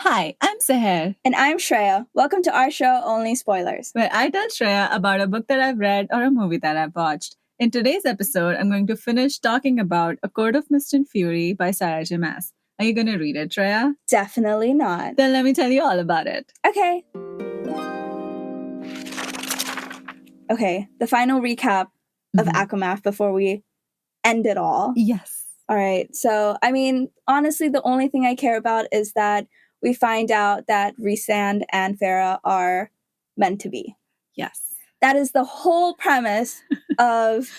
Hi, I'm Sahar, And I'm Shreya. Welcome to our show, Only Spoilers. where I tell Shreya about a book that I've read or a movie that I've watched. In today's episode, I'm going to finish talking about A Court of Mist and Fury by Sarah Maas. Are you going to read it, Shreya? Definitely not. Then let me tell you all about it. Okay. Okay, the final recap of ACOMAF before we end it all. Yes. All right, so, honestly, the only thing I care about is that we find out that Rhysand and Farah are meant to be. Yes. That is the whole premise of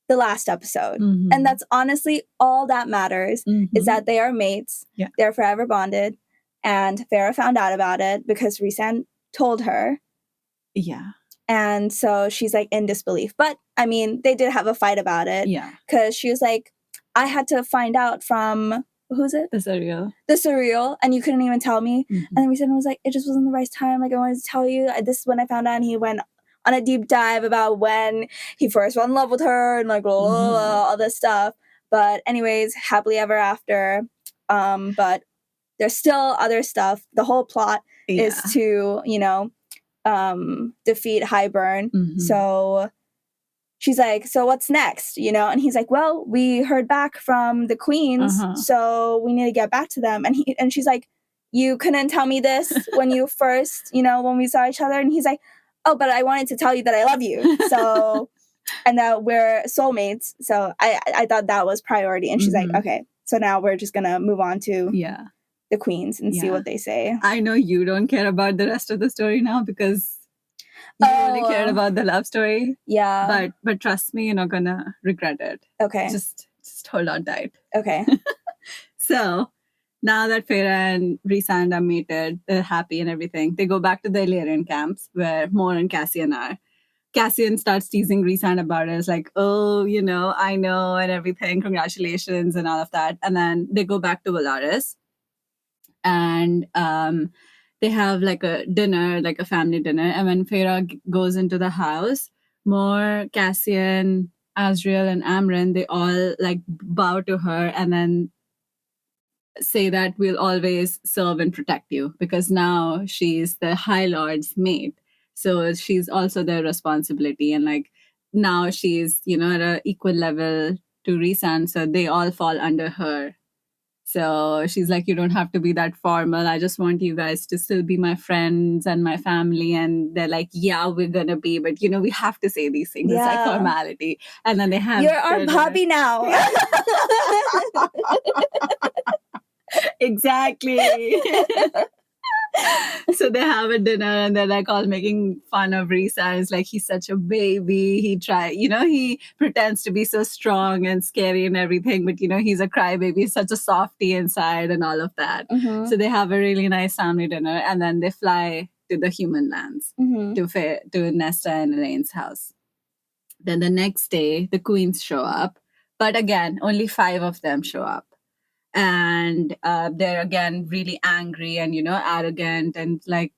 the last episode. And that's honestly all that matters, is that they are mates. Yeah. They're forever bonded. And Farah found out about it because Rhysand told her. Yeah. And so she's like in disbelief. But they did have a fight about it. Yeah. Because she was like, I had to find out from, who's it? The surreal. The surreal. And you couldn't even tell me. And then Rhysand was like, it just wasn't the right time. Like, I wanted to tell you. This is when I found out. And he went on a deep dive about when he first fell in love with her and like blah, blah, blah, all this stuff. But anyways, happily ever after. But there's still other stuff. The whole plot is to, defeat Hybern. So she's like, so what's next? And he's like, well, we heard back from the queens, so we need to get back to them. And she's like, you couldn't tell me this when you first, when we saw each other. And he's like, oh, but I wanted to tell you that I love you. So, and that we're soulmates. So I thought that was priority. And she's like, okay, so now we're just going to move on to the queens and see what they say. I know you don't care about the rest of the story now because you only cared about the love story. Yeah. But trust me, you're not going to regret it. Okay. Just hold on tight. Okay. So now that Farah and Rhysand are mated, they're happy and everything. They go back to the Illyrian camps where Mor and Cassian are. Cassian starts teasing Rhysand about it. It's like, oh, I know and everything. Congratulations and all of that. And then they go back to Valaris. And they have like a dinner, like a family dinner. And when Farah goes into the house, Mor, Cassian, Azriel, and Amren, they all like bow to her and then say that we'll always serve and protect you because now she's the High Lord's mate. So she's also their responsibility. And like now she's, at an equal level to Rhysand. So they all fall under her. So she's like, you don't have to be that formal. I just want you guys to still be my friends and my family. And they're like, yeah, we're going to be. But, we have to say these things. Yeah. It's like formality. And then they have... You're our Bobby now. Exactly. So they have a dinner and they're like all making fun of Rhysand. It's like he's such a baby. He pretends to be so strong and scary and everything, but he's a crybaby. He's such a softie inside and all of that. So they have a really nice family dinner and then they fly to the human lands to Nesta and Elaine's house. Then the next day, the queens show up, but again, only 5 of them show up. And they're again really angry and arrogant and like,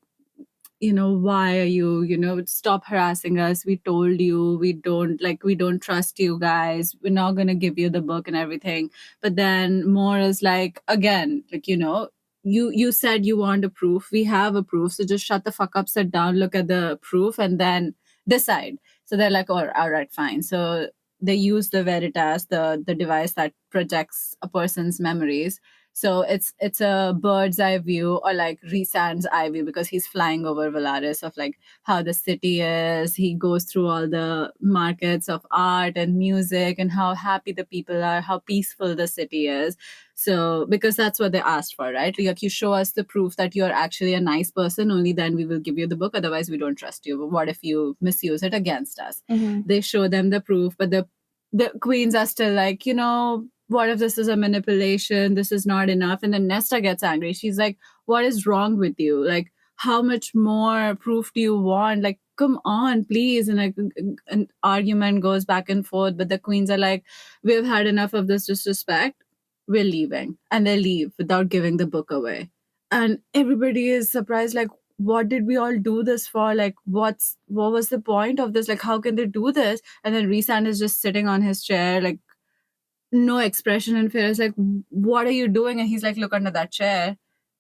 why are you stop harassing us? We told you we don't trust you guys. We're not gonna give you the book and everything. But then Mor is like, again, like, you said you want a proof. We have a proof, so just shut the fuck up, sit down, look at the proof, and then decide. So they're like, all right, fine. So they use the Veritas, the device that projects a person's memories. So it's a bird's eye view or like Rhysand's eye view because he's flying over Valaris of like how the city is. He goes through all the markets of art and music and how happy the people are, how peaceful the city is. So because that's what they asked for, right? Like you show us the proof that you're actually a nice person, only then we will give you the book. Otherwise, we don't trust you. But what if you misuse it against us? They show them the proof, but the queens are still like, what if this is a manipulation? This is not enough. And then Nesta gets angry. She's like, what is wrong with you? Like, how much more proof do you want? Like, come on, please. And like an argument goes back and forth. But the queens are like, we've had enough of this disrespect. We're leaving. And they leave without giving the book away. And everybody is surprised, like, what did we all do this for? Like, what was the point of this? Like, how can they do this? And then Rhysand is just sitting on his chair, like, no expression, and Farah's like, what are you doing? And he's like, look under that chair.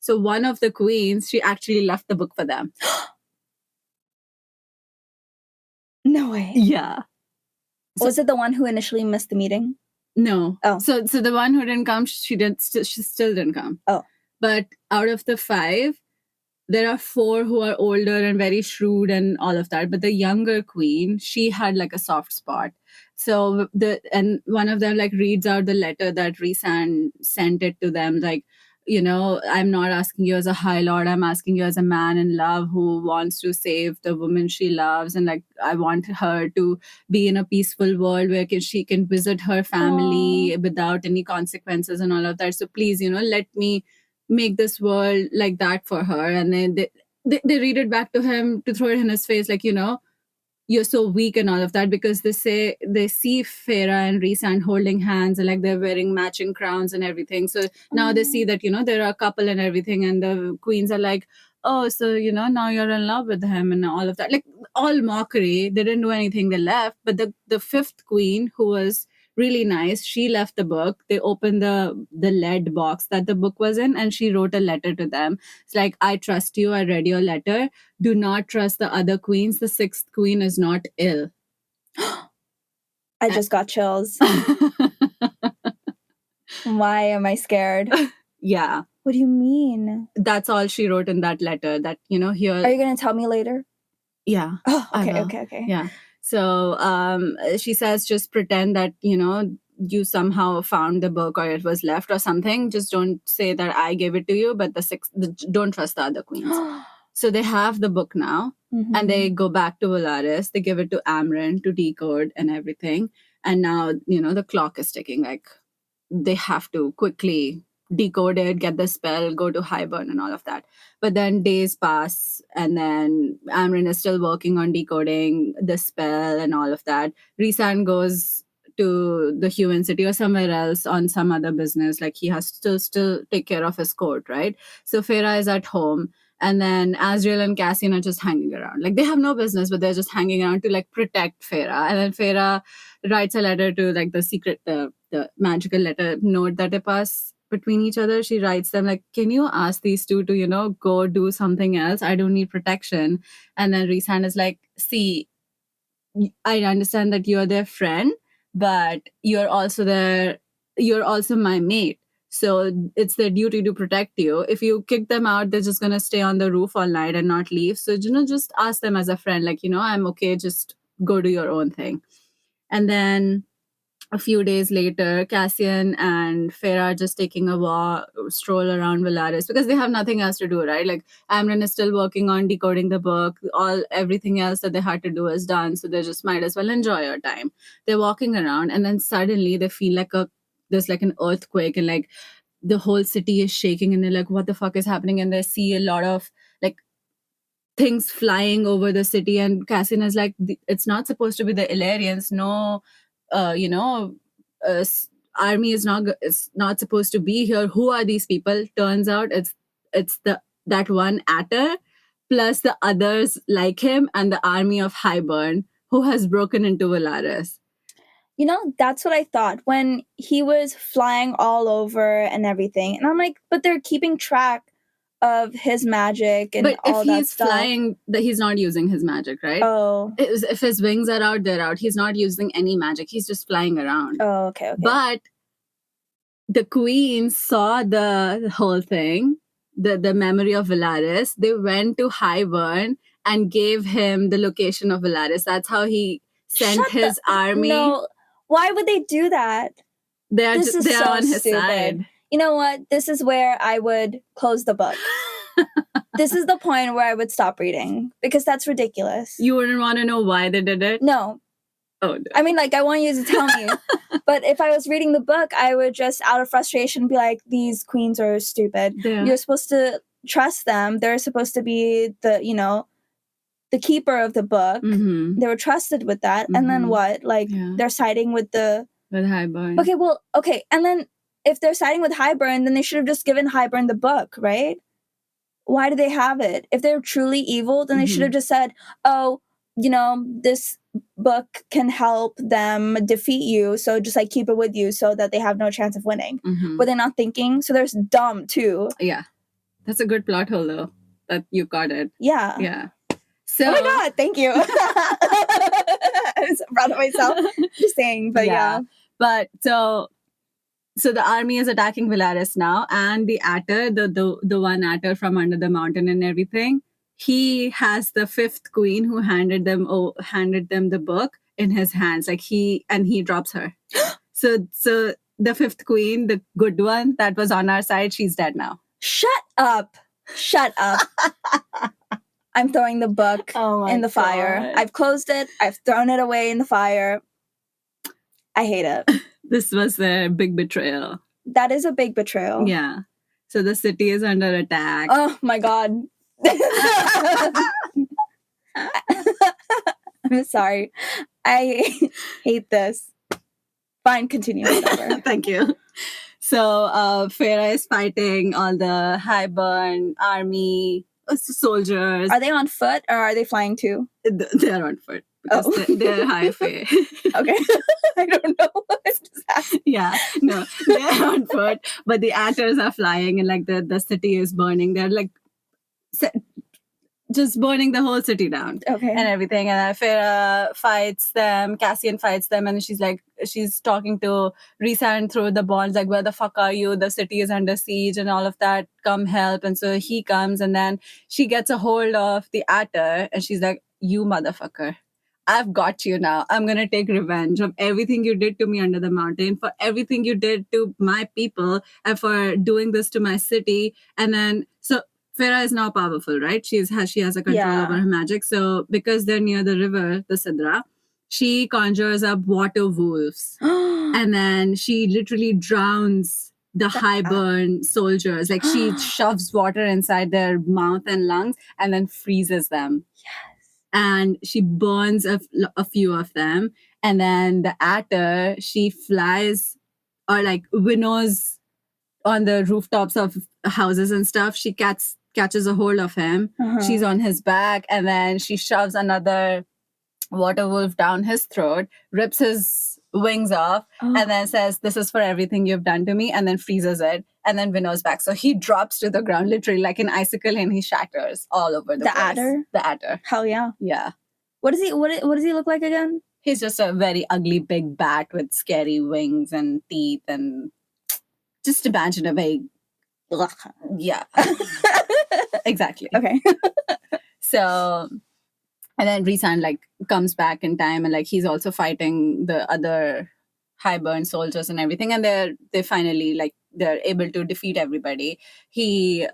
So one of the queens, she actually left the book for them. No way. Yeah. Was it the one who initially missed the meeting? No. Oh. So the one who didn't come, she still didn't come. Oh. But out of the 5, there are 4 who are older and very shrewd and all of that. But the younger queen, she had like a soft spot. So one of them like reads out the letter that Rhysand sent it to them, like, I'm not asking you as a high lord, I'm asking you as a man in love who wants to save the woman she loves, and like I want her to be in a peaceful world where she can visit her family without any consequences and all of that. So please, let me make this world like that for her. And then they read it back to him to throw it in his face, like, you're so weak and all of that, because they see Feyre and Rhysand holding hands and like they're wearing matching crowns and everything. So now they see that, there are a couple and everything, and the queens are like, oh, so, now you're in love with him and all of that. Like, all mockery. They didn't do anything, they left. But the 5th queen, who was really nice, she left the book. They opened the lead box that the book was in, and she wrote a letter to them. It's like, I trust you, I read your letter. Do not trust the other queens. The 6th queen is not ill. I just got chills. Why am I scared? Yeah. What do you mean? That's all she wrote in that letter, that, here... Are you going to tell me later? Yeah. Oh, okay. Yeah. So she says, just pretend that, you somehow found the book or it was left or something. Just don't say that I gave it to you, but don't trust the other queens. So they have the book now, and they go back to Velaris. They give it to Amren to decode and everything. And now, the clock is ticking. Like, they have to quickly decode it, get the spell, go to Hybern and all of that. But then days pass, and then Amren is still working on decoding the spell and all of that. Rhysand goes to the human city or somewhere else on some other business. Like, he has to still take care of his court, right? So Feyre is at home. And then Asriel and Cassian are just hanging around. Like, they have no business, but they're just hanging around to like protect Feyre. And then Feyre writes a letter to like the magical letter note that they pass between each other. She writes them like, can you ask these two to, go do something else? I don't need protection. And then Rhysand is like, see, I understand that you're their friend, but you're also my mate. So it's their duty to protect you. If you kick them out, they're just going to stay on the roof all night and not leave. So, just ask them as a friend, like, I'm okay, just go do your own thing. And then a few days later, Cassian and Feyre are just taking a stroll around Velaris because they have nothing else to do, right? Like, Amren is still working on decoding the book. Everything else that they had to do is done, so they just might as well enjoy your time. They're walking around, and then suddenly they feel like there's like an earthquake, and like the whole city is shaking, and they're like, what the fuck is happening? And they see a lot of like things flying over the city, and Cassian is like, it's not supposed to be the Illyrians. No, army is not supposed to be here. Who are these people? Turns out it's that one Atter plus the others like him and the army of Hybern who has broken into Velaris. That's what I thought when he was flying all over and everything. And I'm like, but they're keeping track of his magic and but all that stuff. But if he's flying, he's not using his magic, right? Oh. If his wings are out, they're out. He's not using any magic. He's just flying around. Oh, okay. But the queens saw the whole thing, the memory of Velaris. They went to Hybern and gave him the location of Velaris. That's how he sent his army. No, why would they do that? They're on his side. You know what? This is where I would close the book. This is the point where I would stop reading because that's ridiculous. You wouldn't want to know why they did it? No. Oh, no. I mean, like, I want you to tell me. But if I was reading the book, I would just, out of frustration, be like, these queens are stupid. Yeah. You're supposed to trust them. They're supposed to be the keeper of the book. Mm-hmm. They were trusted with that. Mm-hmm. And then what? Like, they're siding with Hybern. Okay. And then if they're siding with Hybern, then they should have just given Hybern the book, right? Why do they have it? If they're truly evil, then they should have just said, oh, this book can help them defeat you, so just like keep it with you so that they have no chance of winning. Mm-hmm. Were they not thinking? So they're dumb too. Yeah. That's a good plot hole, though, that you got it. Yeah. Yeah. So, oh my God, thank you. I was proud of myself. Just saying, but yeah. But so the army is attacking Villaris now, and the Atter, the one Atter from under the mountain and everything, he has the fifth queen who handed them the book in his hands. Like he drops her. So the fifth queen, the good one that was on our side, she's dead now. Shut up. I'm throwing the book in the fire. I've closed it. I've thrown it away in the fire. I hate it. This was a big betrayal. That is a big betrayal. Yeah. So the city is under attack. Oh my God. I'm sorry. I hate this. Fine, continue. Whatever. Thank you. So Feyre is fighting all the Hybern army soldiers. Are they on foot or are they flying too? They're on foot because they're high Fey. Okay. I don't know. Yeah, no, they're on foot, but the actors are flying, and like the city is burning. They're like just burning the whole city down. Okay. And everything. And Feyre fights them, Cassian fights them, and she's talking to Rhysand through the bonds, like, where the fuck are you? The city is under siege and all of that. Come help. And so he comes, and then she gets a hold of the Atter, and she's like, you motherfucker. I've got you now. I'm going to take revenge of everything you did to me under the mountain, for everything you did to my people, and for doing this to my city. And then, so Feyre is now powerful, right? She has a control over her magic. So because they're near the river, the Sidra, she conjures up water wolves. And then she literally drowns the Hybern soldiers. Like she shoves water inside their mouth and lungs and then freezes them. And she burns a few of them. And then the Atter, she flies or like winnows on the rooftops of houses and stuff. She catches a hold of him. She's on his back. And then she shoves another water wolf down his throat, rips his wings off, and then says, this is for everything you've done to me, and then freezes it, and then winnows back. So he drops to the ground, literally like an icicle, and he shatters all over the place. Adder? The Atter. Hell yeah. Yeah. What does he look like again? He's just a very ugly big bat with scary wings and teeth, and just imagine a very... Yeah. Exactly. Okay. So... And then Rhysand like comes back in time, and like he's also fighting the other Hybern soldiers and everything, and they finally like they're able to defeat everybody. He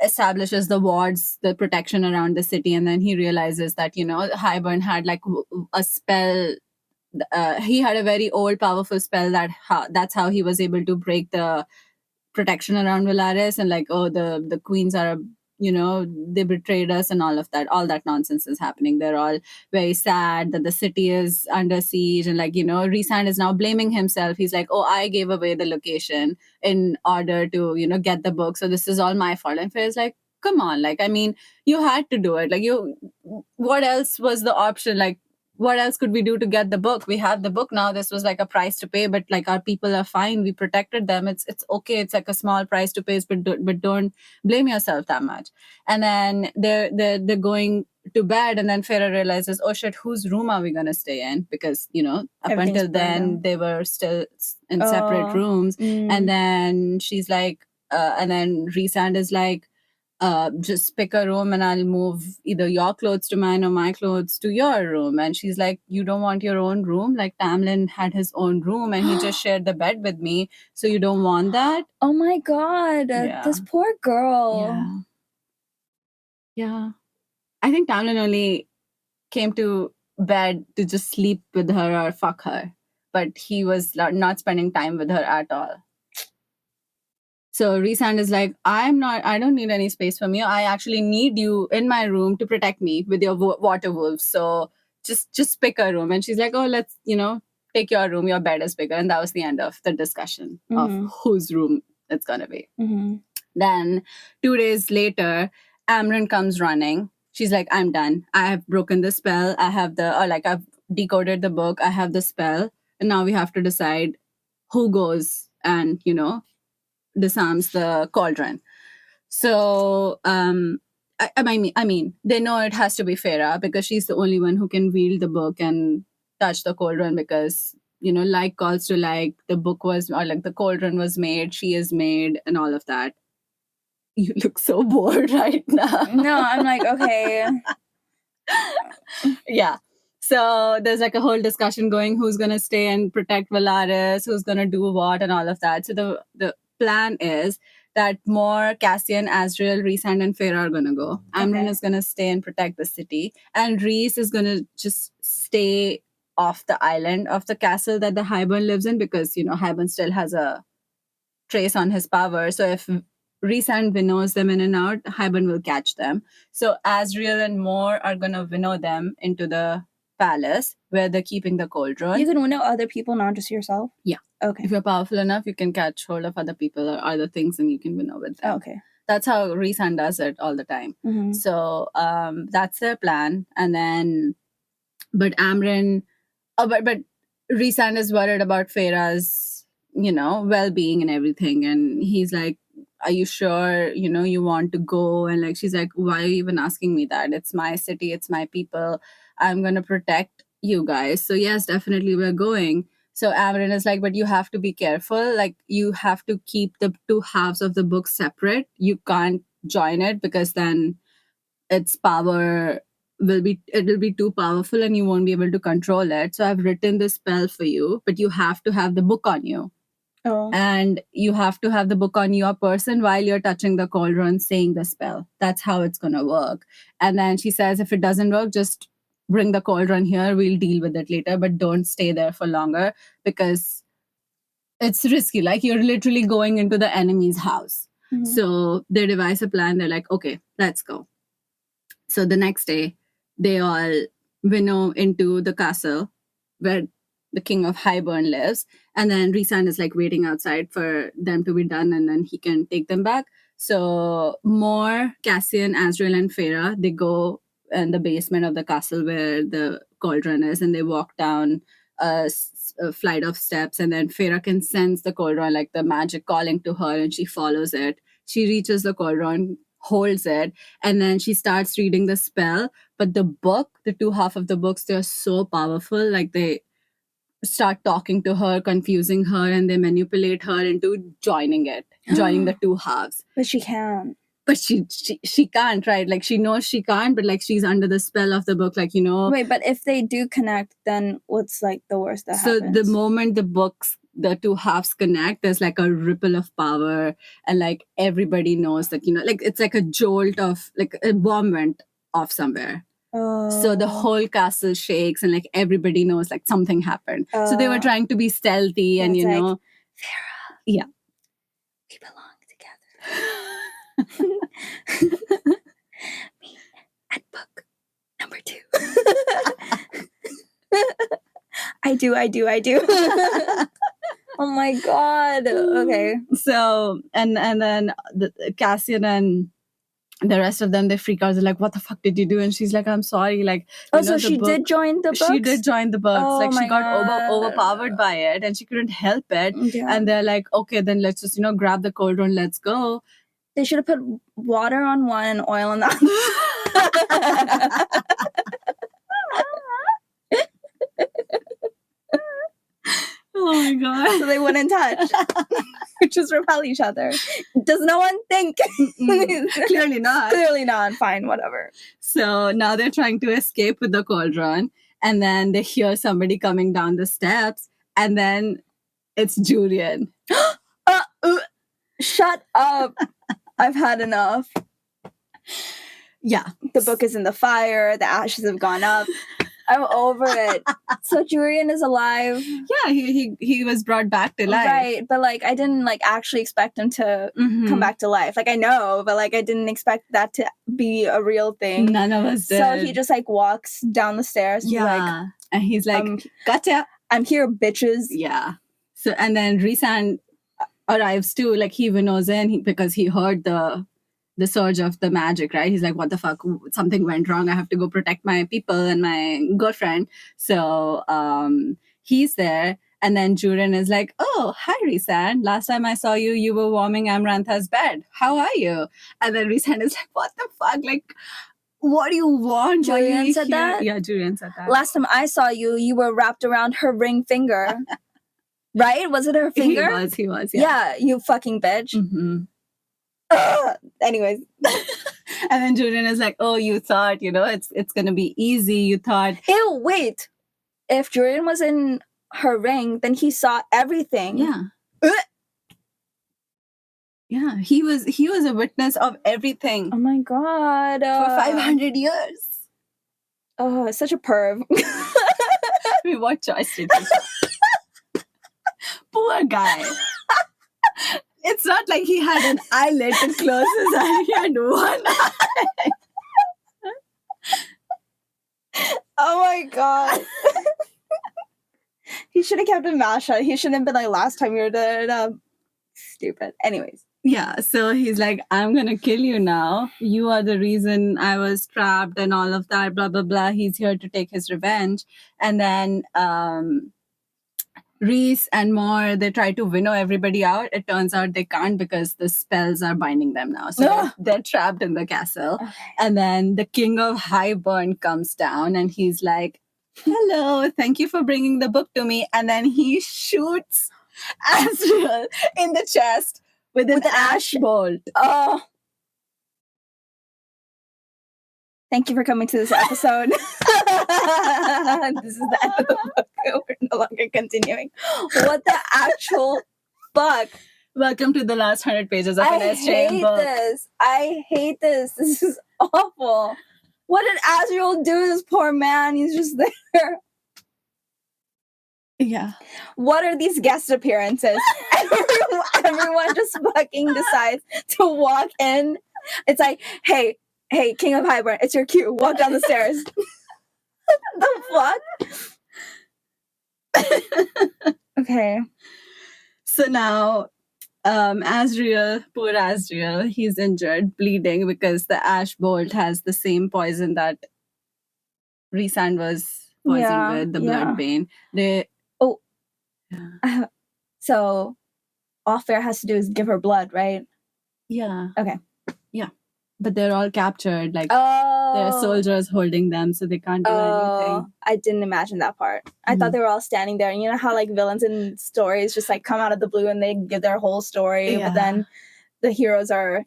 establishes the wards, the protection around the city, and then he realizes that Hybern had like a spell. He had a very old, powerful spell that's how he was able to break the protection around Villaris, and like the queens are they betrayed us and all that nonsense is happening. They're all very sad that the city is under siege, and like Rhysand is now blaming himself. He's like, oh, I gave away the location in order to get the book, so this is all my fault. And Faye's like, come on, like, I mean, you had to do it. Like, what else was the option? Like, what else could we do to get the book? We have the book now. This was like a price to pay, but like our people are fine. We protected them. It's okay. It's like a small price to pay, but don't blame yourself that much. And then they're going to bed, and then Feyre realizes, oh shit, whose room are we gonna stay in? Because up until then they were still in separate rooms. And then she's like, and then Rhysand is like, just pick a room and I'll move either your clothes to mine or my clothes to your room. And she's like, you don't want your own room? Like Tamlin had his own room and he just shared the bed with me. So you don't want that? Oh my God. Yeah. This poor girl. Yeah. I think Tamlin only came to bed to just sleep with her or fuck her. But he was not spending time with her at all. So Rhysand is like, I don't need any space from you. I actually need you in my room to protect me with your water wolves. So just pick a room. And she's like, oh, let's, take your room. Your bed is bigger. And that was the end of the discussion of whose room it's going to be. Then 2 days later, Amren comes running. She's like, I'm done. I have broken the spell. I've decoded the book. I have the spell. And now we have to decide who goes and, disarms the cauldron. So I mean, they know it has to be Feyre because she's the only one who can wield the book and touch the cauldron because, you know, like calls to like, the book was, or like the cauldron was made, she is made, and all of that. You look so bored right now. No, I'm like, okay. Yeah. So there's like a whole discussion going, who's going to stay and protect Valaris, who's going to do what, and all of that. So the plan is that more Cassian, Azriel, Rhysand, and Feyre are going to go. Amren is going to stay and protect the city. And Rhys is going to just stay off the island of the castle that the Hybern lives in because, you know, Hybern still has a trace on his power. So if Rhysand winnows them in and out, Hybern will catch them. So Azriel and Mor are going to winnow them into the palace where they're keeping the cauldron. You can winnow other people, not just yourself? Yeah. Okay. If you're powerful enough, you can catch hold of other people or other things and you can winnow with them. Okay. That's how Rhysand does it all the time. Mm-hmm. So that's their plan. And then, but Amren, but Rhysand is worried about Feyre's, you know, well-being and everything. And he's like, are you sure, you know, you want to go? And like, she's like, why are you even asking me that? It's my city. It's my people. I'm going to protect you guys. So yes, definitely we're going. So Amren is like, but you have to be careful. Like, you have to keep the two halves of the book separate. You can't join it because then its power will be too powerful and you won't be able to control it. So I've written this spell for you, but you have to have the book on you. Oh. And you have to have the book on your person while you're touching the cauldron saying the spell. That's how it's going to work. And then she says, if it doesn't work, just bring the cauldron here. We'll deal with it later, but don't stay there for longer because it's risky. Like, you're literally going into the enemy's house. Mm-hmm. So they devise a plan. They're like, okay, let's go. So the next day, they all winnow into the castle where the king of Hybern lives. And then Rhysand is like waiting outside for them to be done and then he can take them back. So Mor, Cassian, Azriel, and Feyre, they go in the basement of the castle where the cauldron is and they walk down a flight of steps. And then Feyre can sense the cauldron, like the magic calling to her, and she follows it. She reaches the cauldron, holds it, and then she starts reading the spell. But the book, the two half of the books, they're so powerful. Like, they start talking to her, confusing her, and they manipulate her into joining the two halves. But she can. But she can't, right? Like, she knows she can't, but like, she's under the spell of the book, like, you know. Wait, but if they do connect, then what's like the worst that happens? So the moment the two halves connect, there's like a ripple of power, and like everybody knows that, you know, like it's like a jolt of, like a bomb went off somewhere. So the whole castle shakes and like everybody knows like something happened. So they were trying to be stealthy and, you know. Like, Feyre. Yeah. We belong together. Me at book number 2. I do. Oh my god. Okay. So and then Cassian and the rest of them, they freak out. They're like, what the fuck did you do? And she's like, I'm sorry. Like, so she did join the books? She did join the books. Oh, like, she got God. overpowered by it and she couldn't help it. Yeah. And they're like, okay, then let's just, you know, grab the cauldron. Let's go. They should have put water on one and oil on the other. Oh my god. So they wouldn't touch. Just repel each other. Does no one think? Clearly not. Clearly not. Fine, whatever. So now they're trying to escape with the cauldron, and then they hear somebody coming down the steps, and then it's Julian. Shut up. I've had enough. Yeah. The book is in the fire. The ashes have gone up. I'm over it. So Julian is alive. Yeah, he was brought back to life. Right, but like I didn't like actually expect him to come back to life. Like I know, but like I didn't expect that to be a real thing. None of us did. So he just like walks down the stairs. Yeah, and he's like, "Gotcha! I'm here, bitches." Yeah. So and then Rhysand arrives too. Like he knows in because he heard the surge of the magic, right? He's like, what the fuck? Something went wrong. I have to go protect my people and my girlfriend. So he's there. And then Jurin is like, oh, hi, Rhysand. Last time I saw you, you were warming Amrantha's bed. How are you? And then Rhysand is like, what the fuck? Like, what do you want? Why are Julian you said here? that? Yeah, Jurin said that. Last time I saw you, you were wrapped around her ring finger. Right? Was it her finger? He was, yeah. You fucking bitch. Anyways. And then Julian is like, oh, you thought, it's going to be easy. You thought. Ew, wait. If Julian was in her ring, then he saw everything. Yeah. Yeah, he was a witness of everything. Oh my God. For 500 years. Oh, such a perv. I mean, what choice did he? Poor guy. It's not like he had an eyelid to close his eye. He had one eye. Oh my God. He should have kept a mouth shut. He shouldn't have been like, last time you were there. Stupid. Anyways. Yeah, so he's like, I'm going to kill you now. You are the reason I was trapped and all of that, blah, blah, blah. He's here to take his revenge. And then Rhys and Mor, they try to winnow everybody out. It turns out they can't because the spells are binding them now. So they're trapped in the castle. Okay. And then the king of Hybern comes down and he's like, hello, thank you for bringing the book to me. And then he shoots Asriel in the chest with an ash bolt. Oh. Thank you for coming to this episode. This is the end of the book. We're no longer continuing. What the actual fuck? Welcome to the last 100 pages of an SJM book. I hate this. This is awful. What did Asriel do to this poor man? He's just there. Yeah. What are these guest appearances? Everyone just fucking decides to walk in. It's like, hey, King of Hybern, it's your cue. Walk down the stairs. The fuck? Okay. So now, poor Asriel, he's injured, bleeding because the ash bolt has the same poison that Rhysand was poisoned with, the bloodbane. So all Fair has to do is give her blood, right? Yeah. Okay. Yeah. But they're all captured. Like, there are soldiers holding them, so they can't do anything. I didn't imagine that part. I thought they were all standing there. And you know how, like, villains in stories just, like, come out of the blue and they give their whole story. Yeah. But then the heroes are,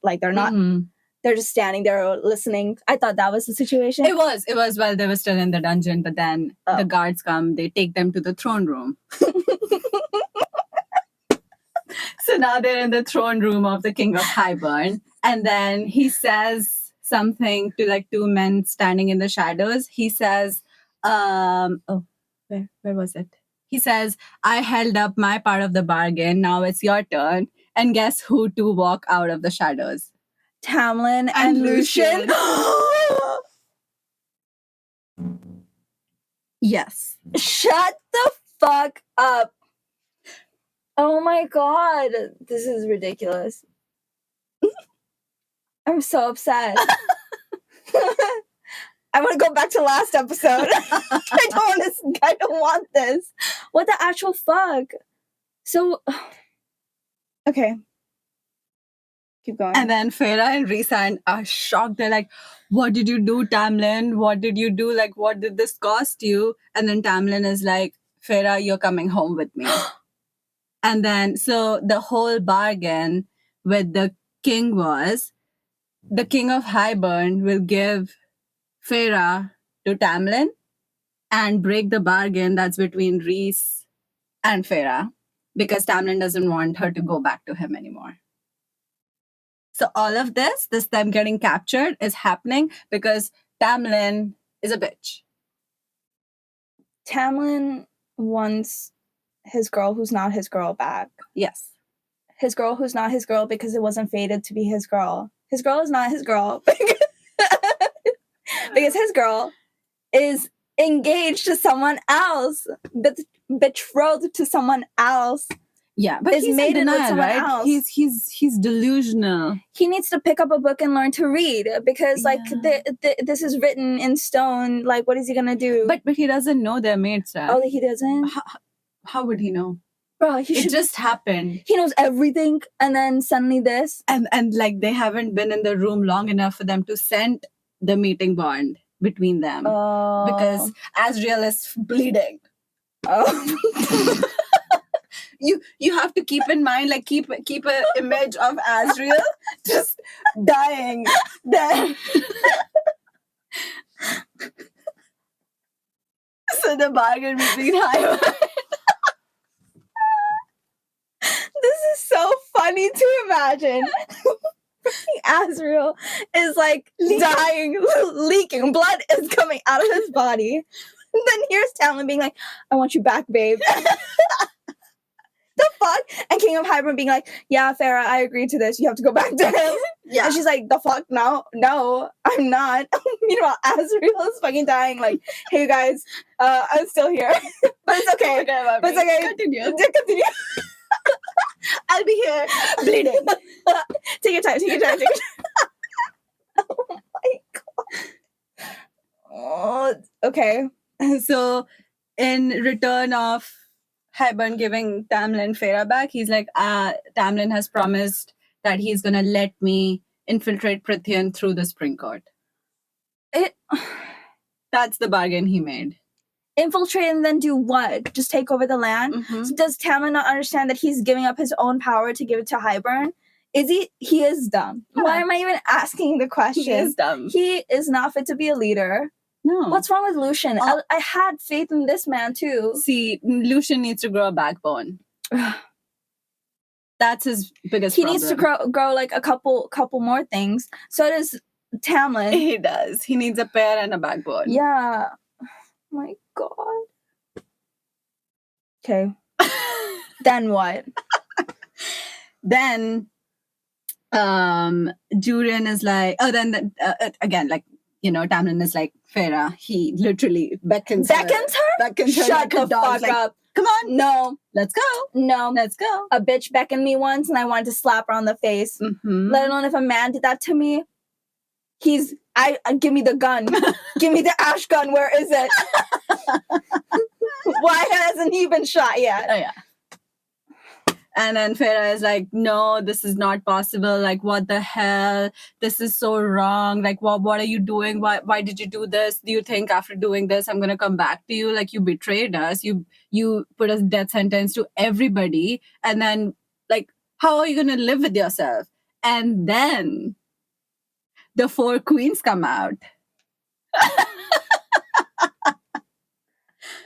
like, they're not... They're just standing there listening. I thought that was the situation. It was while they were still in the dungeon, but then the guards come, they take them to the throne room. So now they're in the throne room of the King of Hybern. And then he says something to like two men standing in the shadows. He says, where was it? He says, I held up my part of the bargain. Now it's your turn. And guess who to walk out of the shadows? Tamlin and Lucien. Yes. Shut the fuck up. Oh my God. This is ridiculous. I'm so upset. I want to go back to last episode. I don't want this. What the actual fuck? So, okay. Keep going. And then Feyre and Rhysand are shocked. They're like, what did you do, Tamlin? What did you do? Like, what did this cost you? And then Tamlin is like, Feyre, you're coming home with me. And then, so the whole bargain with the king was, the King of Hybern will give Feyre to Tamlin and break the bargain that's between Rhys and Feyre, because Tamlin doesn't want her to go back to him anymore. So all of this them getting captured is happening because Tamlin is a bitch. Tamlin wants his girl who's not his girl back. Yes. His girl who's not his girl because it wasn't fated to be his girl. His girl is not his girl because his girl is engaged to someone else, betrothed to someone else. Yeah, but he's made in denial, right? Else. He's delusional. He needs to pick up a book and learn to read because, like, this is written in stone. Like, what is he gonna do? But he doesn't know they're mates, right? Oh, he doesn't. How would he know? Bro, it just happened. He knows everything, and then suddenly this. And like they haven't been in the room long enough for them to send the meeting bond between them. Because Asriel is bleeding. You have to keep in mind, like keep an image of Asriel just dying there. So the bargain between Hybern. This is so funny to imagine. Asriel is like dying, leaking. Blood is coming out of his body. And then here's Talon being like, I want you back, babe. The fuck? And King of Hybern being like, yeah, Farah, I agree to this. You have to go back to him. Yeah. And she's like, the fuck? No, I'm not. Meanwhile, Asriel is fucking dying. Like, hey, you guys, I'm still here. But it's okay. But it's okay. Continue. I'll be here bleeding. Take your time. Oh my god. Oh, okay. So, in return of Hybern giving Tamlin Farah back, he's like, Tamlin has promised that he's gonna let me infiltrate Prythian through the Spring Court. That's the bargain he made. Infiltrate and then do what? Just take over the land? Mm-hmm. So does Tamlin not understand that he's giving up his own power to give it to Hybern? Is he? He is dumb. Yeah. Why am I even asking the question? He is dumb. He is not fit to be a leader. No. What's wrong with Lucian? I had faith in this man too. See, Lucian needs to grow a backbone. That's his biggest problem. He needs to grow like a couple more things. So does Tamlin. He does. He needs a pair and a backbone. Yeah. Oh my god. Okay. Then what? Then Jurian is like, again, like, Tamlin is like, Farah, he literally beckons her. Shut like the fuck like, up. Come on. No. Let's go. No. Let's go. A bitch beckoned me once and I wanted to slap her on the face. Mm-hmm. Let alone if a man did that to me, give me the gun. Give me the ash gun. Where is it? Why hasn't he been shot yet? Oh, yeah. And then Farah is like, no, this is not possible. Like, what the hell? This is so wrong. Like, what are you doing? Why did you do this? Do you think after doing this, I'm going to come back to you? Like, you betrayed us. You put a death sentence to everybody. And then, like, how are you going to live with yourself? And then the 4 queens come out.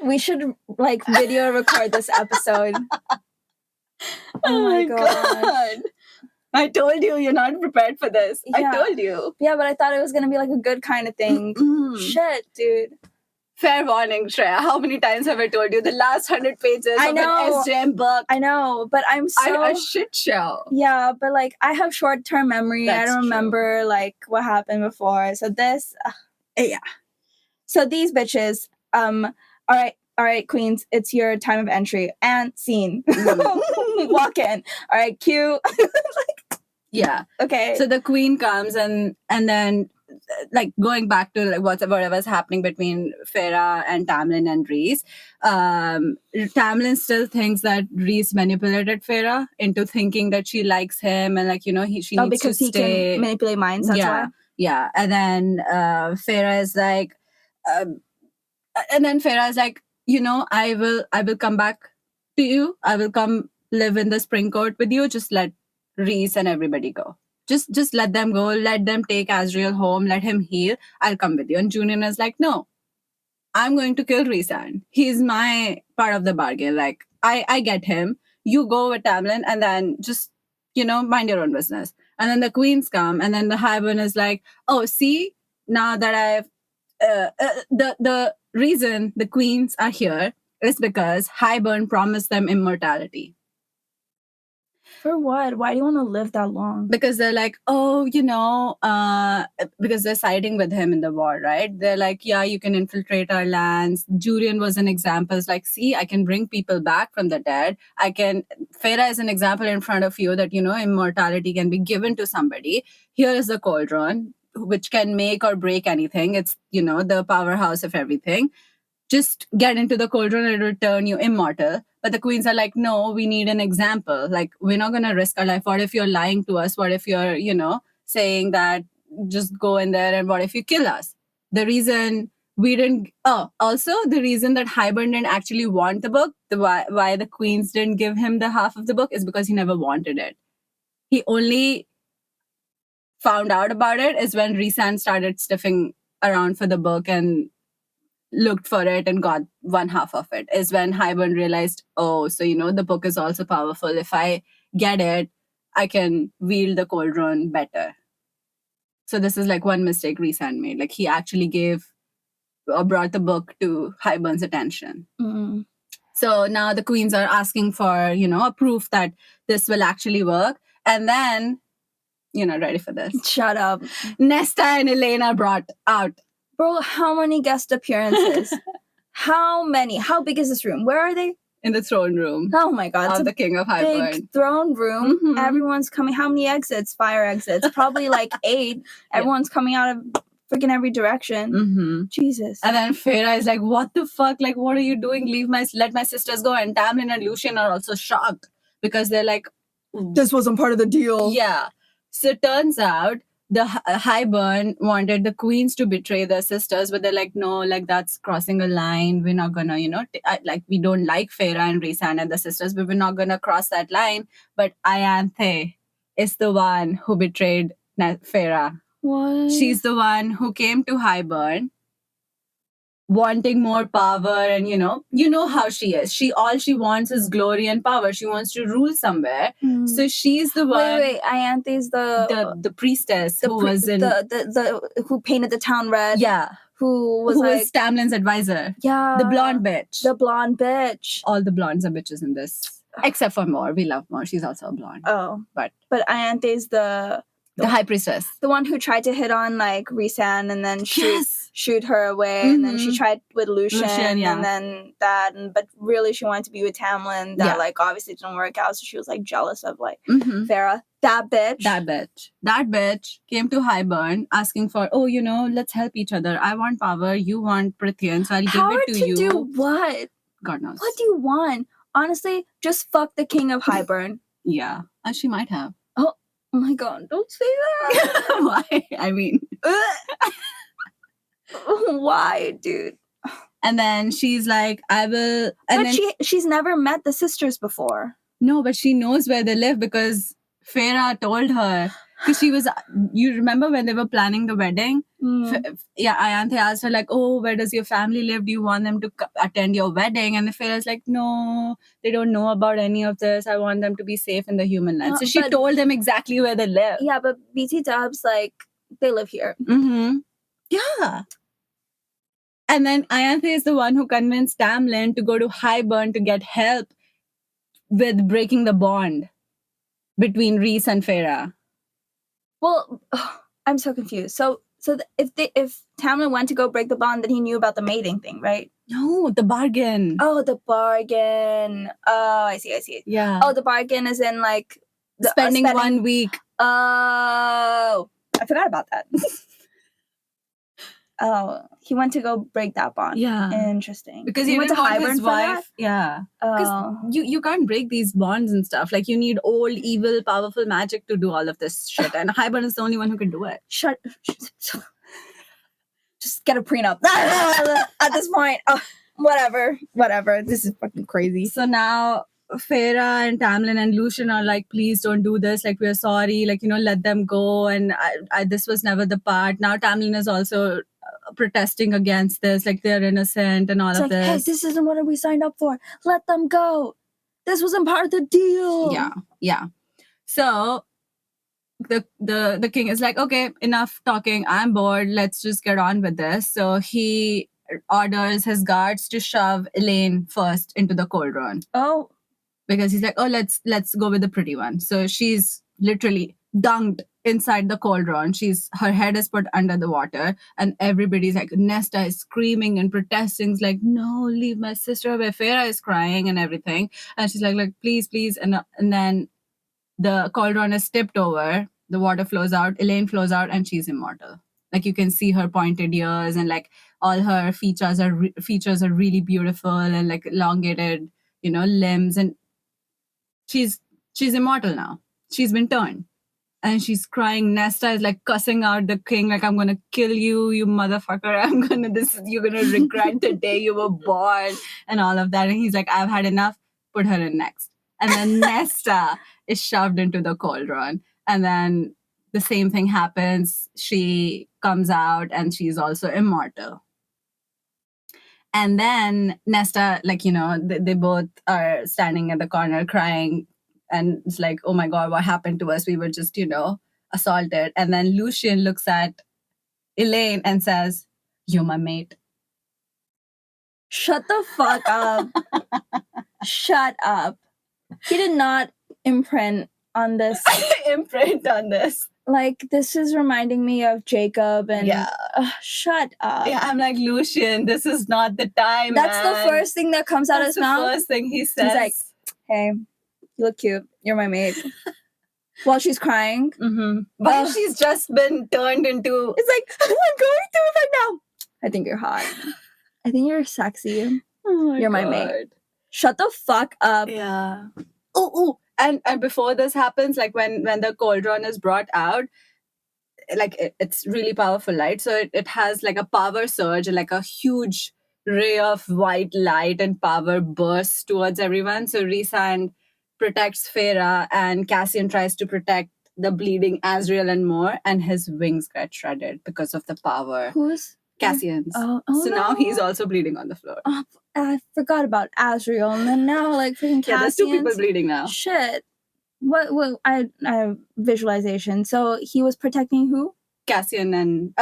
We should, like, video record this episode. Oh my god. I told you, you're not prepared for this. Yeah. I told you. Yeah, but I thought it was going to be like a good kind of thing. Mm-hmm. Shit, dude. Fair warning, Shreya. How many times have I told you? The last 100 pages of an SJM book. I know, but I'm so... a shit show. Yeah, but like, I have short-term memory. That's I don't remember like what happened before. So this... Yeah. So these bitches, all right, queens, it's your time of entry. And scene. Walk in. All right, cue. Yeah. Okay. So the queen comes and then, like, going back to like whatever's happening between Farah and Tamlin and Rhys, Tamlin still thinks that Rhys manipulated Farah into thinking that she likes him and, like, she needs to stay. Because he can manipulate minds, that's why? Yeah. And then Farah is like, I will come back to you. I will come live in the Spring Court with you. Just let Rhys and everybody go. Just let them go. Let them take Asriel home. Let him heal. I'll come with you. And Julian is like, no, I'm going to kill Rhys. He's my part of the bargain. Like, I get him. You go with Tamlin and then just, mind your own business. And then the queens come and then the Hybern is like, oh, see, now that I've, the reason the queens are here is because Hybern promised them immortality. For what? Why do you want to live that long? Because they're like, because they're siding with him in the war, right? They're like, yeah, you can infiltrate our lands. Jurian was an example. It's like, see, I can bring people back from the dead. Farah is an example in front of you that, immortality can be given to somebody. Here is the cauldron, which can make or break anything. It's, the powerhouse of everything. Just get into the cauldron and it will turn you immortal. But the queens are like, no, we need an example. Like, we're not going to risk our life. What if you're lying to us? What if you're, saying that just go in there, and what if you kill us? The reason we didn't, also the reason that Hybern didn't actually want the book, why the queens didn't give him the half of the book, is because he never wanted it. He only found out about it is when Rhysand started sniffing around for the book and looked for it and got one half of it, is when Hybern realized, oh, so the book is also powerful. If I get it, I can wield the cauldron better. So this is like one mistake Rhysand made. Like, he actually gave or brought the book to Hybern's attention. Mm. So now the queens are asking for, a proof that this will actually work. And then, you're not ready for this. Shut up. Nesta and Elaine are brought out. Bro, how many guest appearances? How many? How big is this room? Where are they? In the throne room. Oh my god. Of the King of Hybern. Big throne room. Mhm. Everyone's coming. How many exits? Fire exits. Probably like 8. Everyone's coming out of freaking every direction. Mm-hmm. Jesus. And then Feyre is like, what the fuck? Like, what are you doing? Let my sisters go. And Tamlin and Lucien are also shocked because they're like, this wasn't part of the deal. Yeah. So it turns out the Hybern wanted the queens to betray their sisters, but they're like, no, like, that's crossing a line. We're not gonna, we don't like Feyre and Rhysand and the sisters, but we're not gonna cross that line. But Ianthe is the one who betrayed Feyre. What? She's the one who came to Hybern wanting more power, and you know how she is. All she wants is glory and power. She wants to rule somewhere. So she's the one. Wait, Ianthe's the priestess who was in the who painted the town red. Yeah. Who was Tamlin's advisor. Yeah. The blonde bitch. The blonde bitch. All the blondes are bitches in this. Except for Mor. We love Mor. She's also a blonde. Oh. But Ianthe's the high priestess. The one who tried to hit on like Rhysand and then shoot her away. And then she tried with Lucien and then that. But really she wanted to be with Tamlin. That like obviously didn't work out. So she was like jealous of like Feyre. That bitch came to Hybern asking for, let's help each other. I want power. You want Prythian. So I'll give it to you. Do what? God knows. What do you want? Honestly, just fuck the king of Hybern. Yeah. And she might have. Oh my god, don't say that. Why? I mean. Why, dude? And then she's like, I will. And but she's never met the sisters before. No, but she knows where they live because Feyre told her. Because she was, you remember when they were planning the wedding? Ianthe asked her like, oh, where does your family live? Do you want them to attend your wedding? And the Feyre's like, no, they don't know about any of this. I want them to be safe in the human life. So she told them exactly where they live. Yeah, but BT Dubs, like, they live here. Mm-hmm. Yeah. And then Ianthe is the one who convinced Tamlin to go to Hybern to get help with breaking the bond between Rhys and Feyre. Well, I'm so confused. So if Tamlin went to go break the bond, then he knew about the mating thing, right? No, the bargain. Oh, the bargain. Oh, I see. Yeah. Oh, the bargain is in like spending 1 week. Oh, I forgot about that. Oh, he went to go break that bond. Yeah. Interesting. Because he went to Hybern his wife. Yeah. Oh. You can't break these bonds and stuff. Like, you need old, evil, powerful magic to do all of this shit. And Hybern is the only one who can do it. Shut. Just get a prenup. At this point. Oh, whatever. This is fucking crazy. So now Feyre and Tamlin and Lucien are like, please don't do this. Like, we're sorry. Like, let them go. And I this was never the part. Now Tamlin is also protesting against this, like they're innocent and all of this. Hey, this isn't what we signed up for. Let them go. This wasn't part of the deal. Yeah. So the king is like, okay, enough talking. I'm bored. Let's just get on with this. So he orders his guards to shove Elaine first into the cauldron. Oh, because he's like, oh, let's go with the pretty one. So she's literally dunked inside the cauldron. Her head is put under the water, and everybody's like, Nesta is screaming and protesting, like, no, leave my sister away. Feyre is crying and everything, and she's like, please, and then the cauldron is tipped over, the water flows out, Elaine flows out, and she's immortal. Like, you can see her pointed ears, and like all her features are really beautiful and like elongated limbs, and she's immortal now. She's been turned. And she's crying. Nesta is like cussing out the king, like, I'm gonna kill you, you motherfucker. You're gonna regret the day you were born, and all of that. And he's like, I've had enough, put her in next. And then Nesta is shoved into the cauldron. And then the same thing happens. She comes out and she's also immortal. And then Nesta, like, they both are standing at the corner crying. And it's like, oh my God, what happened to us? We were just, assaulted. And then Lucien looks at Elaine and says, you're my mate. Shut the fuck up. Shut up. He did not imprint on this. Like, this is reminding me of Jacob and... Yeah. Shut up. Yeah, I'm like, Lucien, this is not the time, That's the first thing that comes out of his mouth. That's the first thing he says. He's like, hey, you look cute. You're my mate. While she's crying. Mm-hmm. But she's just been turned into... It's like, I'm going through it right now. I think you're hot. I think you're sexy. You're my mate. Shut the fuck up. Yeah. Oh. And before this happens, like when the cauldron is brought out, like it's really powerful light. So it has like a power surge, and like a huge ray of white light and power bursts towards everyone. So Rhysand protects Feyre, and Cassian tries to protect the bleeding Azriel and more, and his wings get shredded because of the power. Who's? Cassian's. So no. Now he's also bleeding on the floor. Oh, I forgot about Azriel, and then now like freaking Cassian. Yeah, there's 2 people bleeding now. Shit. What? I have visualization. So he was protecting who? Cassian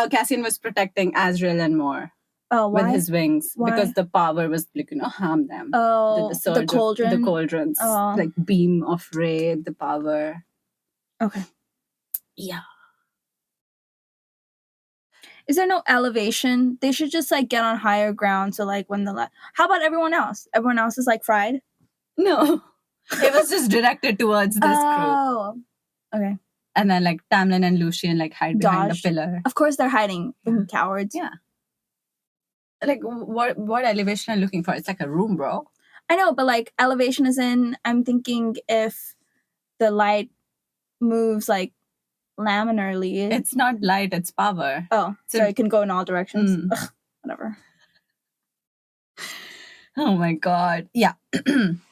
was protecting Azriel and more. Oh, why? With his wings. Why? Because the power was like, harm them. Oh, the cauldron. The cauldrons. Oh. Like beam of ray, the power. Okay. Yeah. Is there no elevation? They should just like get on higher ground. So like when how about everyone else? Everyone else is like fried? No. It was just directed towards this group. Oh. Okay. And then like Tamlin and Lucien like hide behind the pillar. Of course they're hiding. Cowards. Yeah. Like what elevation are you looking for? It's like a room, bro. I know, but like elevation is in, I'm thinking if the light moves like laminarly. It's not light, it's power. Oh, so it can go in all directions. Ugh, whatever. Oh my God. Yeah.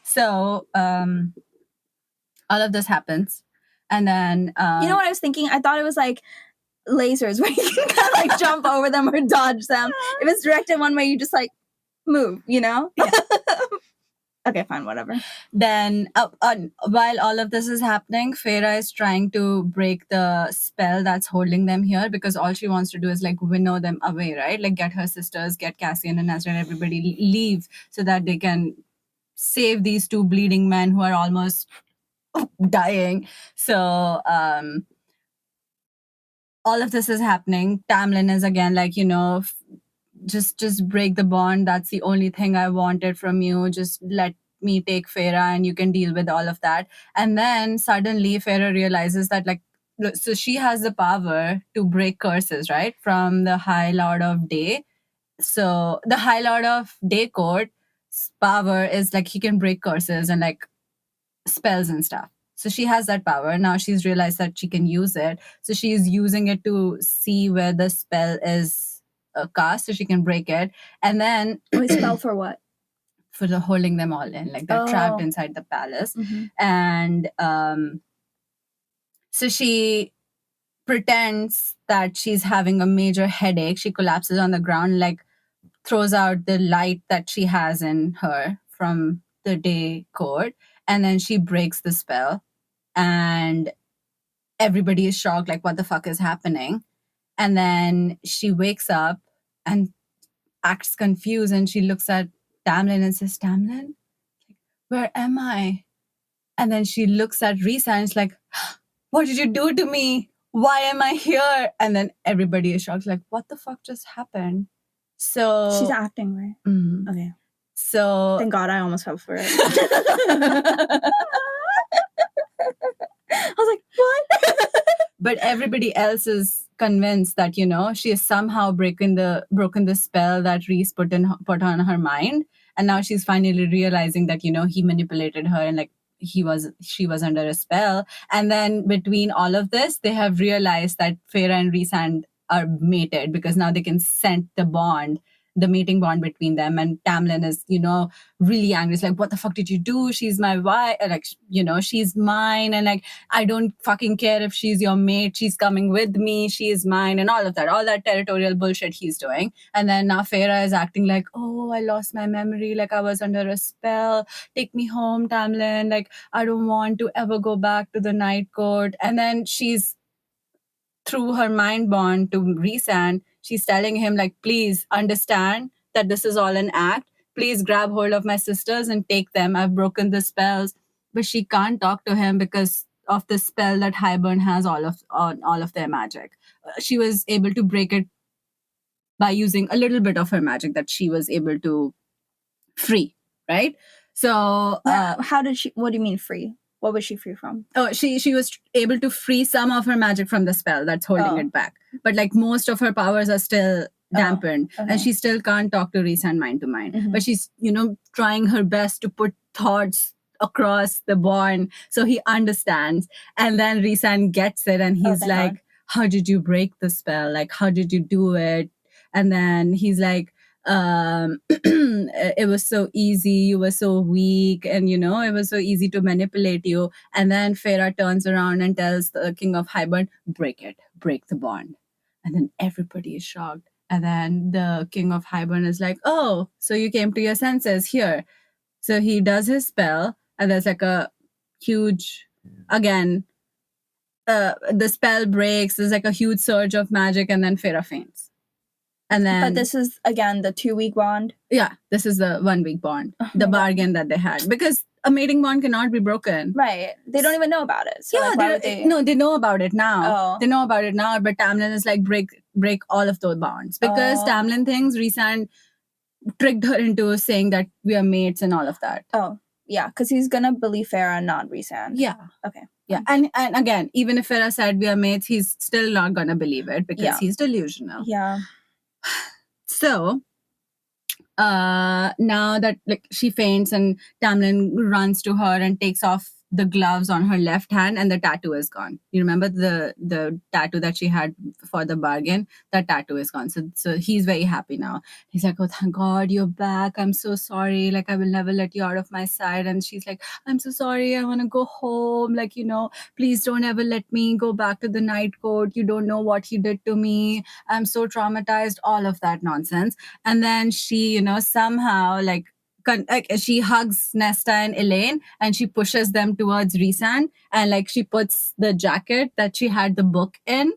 So all of this happens. And then you know what I was thinking? I thought it was like lasers where you can kind of like jump over them or dodge them. If it's directed one way, you just like move, Yeah. Okay, fine, whatever. Then while all of this is happening, Feyre is trying to break the spell that's holding them here, because all she wants to do is like winnow them away, right? Like get her sisters, get Cassian and Azriel, everybody leave so that they can save these 2 bleeding men who are almost dying. So all of this is happening. Tamlin is again like, just break the bond. That's the only thing I wanted from you. Just let me take Feyre and you can deal with all of that. And then suddenly Feyre realizes that like, so she has the power to break curses, right? From the High Lord of Day. So the High Lord of Day Court's power is like he can break curses and like spells and stuff. So she has that power. Now she's realized that she can use it. So she's using it to see where the spell is cast so she can break it. And then wait, spell for what? For the holding them all in, like they're trapped inside the palace. Mm-hmm. And so she pretends that she's having a major headache. She collapses on the ground, like throws out the light that she has in her from the day court, and then she breaks the spell. And everybody is shocked, like what the fuck is happening? And then she wakes up and acts confused, and she looks at Tamlin and says, Tamlin, where am I? And then she looks at Rhys and it's like, what did you do to me? Why am I here? And then everybody is shocked, like, what the fuck just happened? So she's acting, right? Mm-hmm. Okay. So thank God I almost fell for it. I was like, what? But everybody else is convinced that, she has somehow broken the spell that Rhys put on her mind. And now she's finally realizing that, he manipulated her and like she was under a spell. And then between all of this, they have realized that Feyre and Rhysand are mated because now they can scent the mating bond between them. And Tamlin is, really angry. It's like, what the fuck did you do? She's my wife. Like, she's mine. And like, I don't fucking care if she's your mate. She's coming with me. She is mine. And all of that, all that territorial bullshit he's doing. And then now Feyre is acting like, oh, I lost my memory. Like I was under a spell. Take me home, Tamlin. Like, I don't want to ever go back to the Night Court. And then she's, through her mind bond to Rhysand, she's telling him like, please understand that this is all an act. Please grab hold of my sisters and take them. I've broken the spells. But she can't talk to him because of the spell that Hybern has on all of their magic. She was able to break it by using a little bit of her magic that she was able to free, right? So how did she? What do you mean free? What was she free from? Oh, she was able to free some of her magic from the spell that's holding it back. But like most of her powers are still dampened. Okay. And she still can't talk to Rhysand mind to mind. Mm-hmm. But she's, trying her best to put thoughts across the bond so he understands. And then Rhysand gets it and he's like, God. How did you break the spell? Like, how did you do it? And then he's like, it was so easy, you were so weak, and it was so easy to manipulate you. And then Feyre turns around and tells the King of Hybern, break the bond. And then everybody is shocked. And then the King of Hybern is like, oh, so you came to your senses here. So he does his spell, and there's like a huge, again, the spell breaks, there's like a huge surge of magic, and then Feyre faints. And then, but this is again the 2-week bond. Yeah, this is the 1-week bond, the bargain that they had, because a mating bond cannot be broken. Right? They don't even know about it. So yeah, they know about it now. Oh. They know about it now, but Tamlin is like break all of those bonds because Tamlin thinks Rhysand tricked her into saying that we are mates and all of that. Oh, yeah, because he's gonna believe Feyre and not Rhysand. Yeah. Okay. Yeah, and again, even if Feyre said we are mates, he's still not gonna believe it because he's delusional. Yeah. So, now that like she faints and Tamlin runs to her and takes off the gloves on her left hand and the tattoo is gone. You remember the tattoo that she had for the bargain? That tattoo is gone. So he's very happy now. He's like, oh, thank God you're back. I'm so sorry. Like, I will never let you out of my sight. And she's like, I'm so sorry. I want to go home. Like, please don't ever let me go back to the Night Court. You don't know what he did to me. I'm so traumatized. All of that nonsense. And then she, somehow like she hugs Nesta and Elaine and she pushes them towards Rhysand, and like she puts the jacket that she had the book in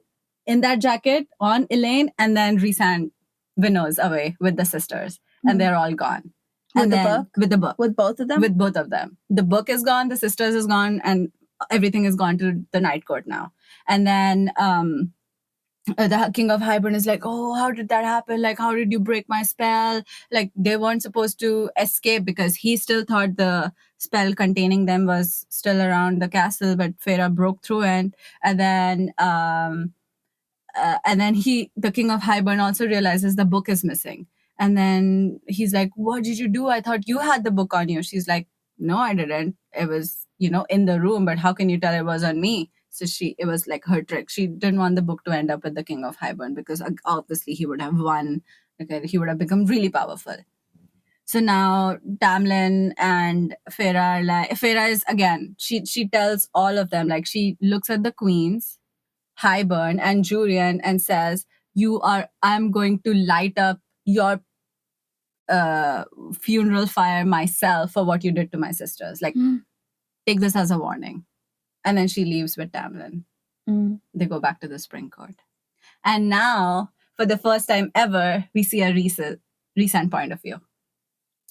that jacket on Elaine, and then Rhysand winnows away with the sisters and they're all gone. With the book? With both of them? With both of them. The book is gone, the sisters is gone, and everything is gone to the Night Court now. And then the King of Hybern is like, oh, how did that happen? Like, how did you break my spell? Like, they weren't supposed to escape because he still thought the spell containing them was still around the castle, but Feyre broke through it. And then the King of Hybern also realizes the book is missing. And then he's like, what did you do? I thought you had the book on you. She's like, no, I didn't. It was, in the room, but how can you tell it was on me? So it was like her trick. She didn't want the book to end up with the King of Hybern because obviously he would have won. Okay, he would have become really powerful. So now Tamlin and Feyre are like, Feyre is again, she tells all of them, like she looks at the queens, Hybern and Julian, and says, I'm going to light up your funeral fire myself for what you did to my sisters. Like, take this as a warning. And then she leaves with Tamlin. They go back to the Spring Court. And now, for the first time ever, we see a Rhysand point of view.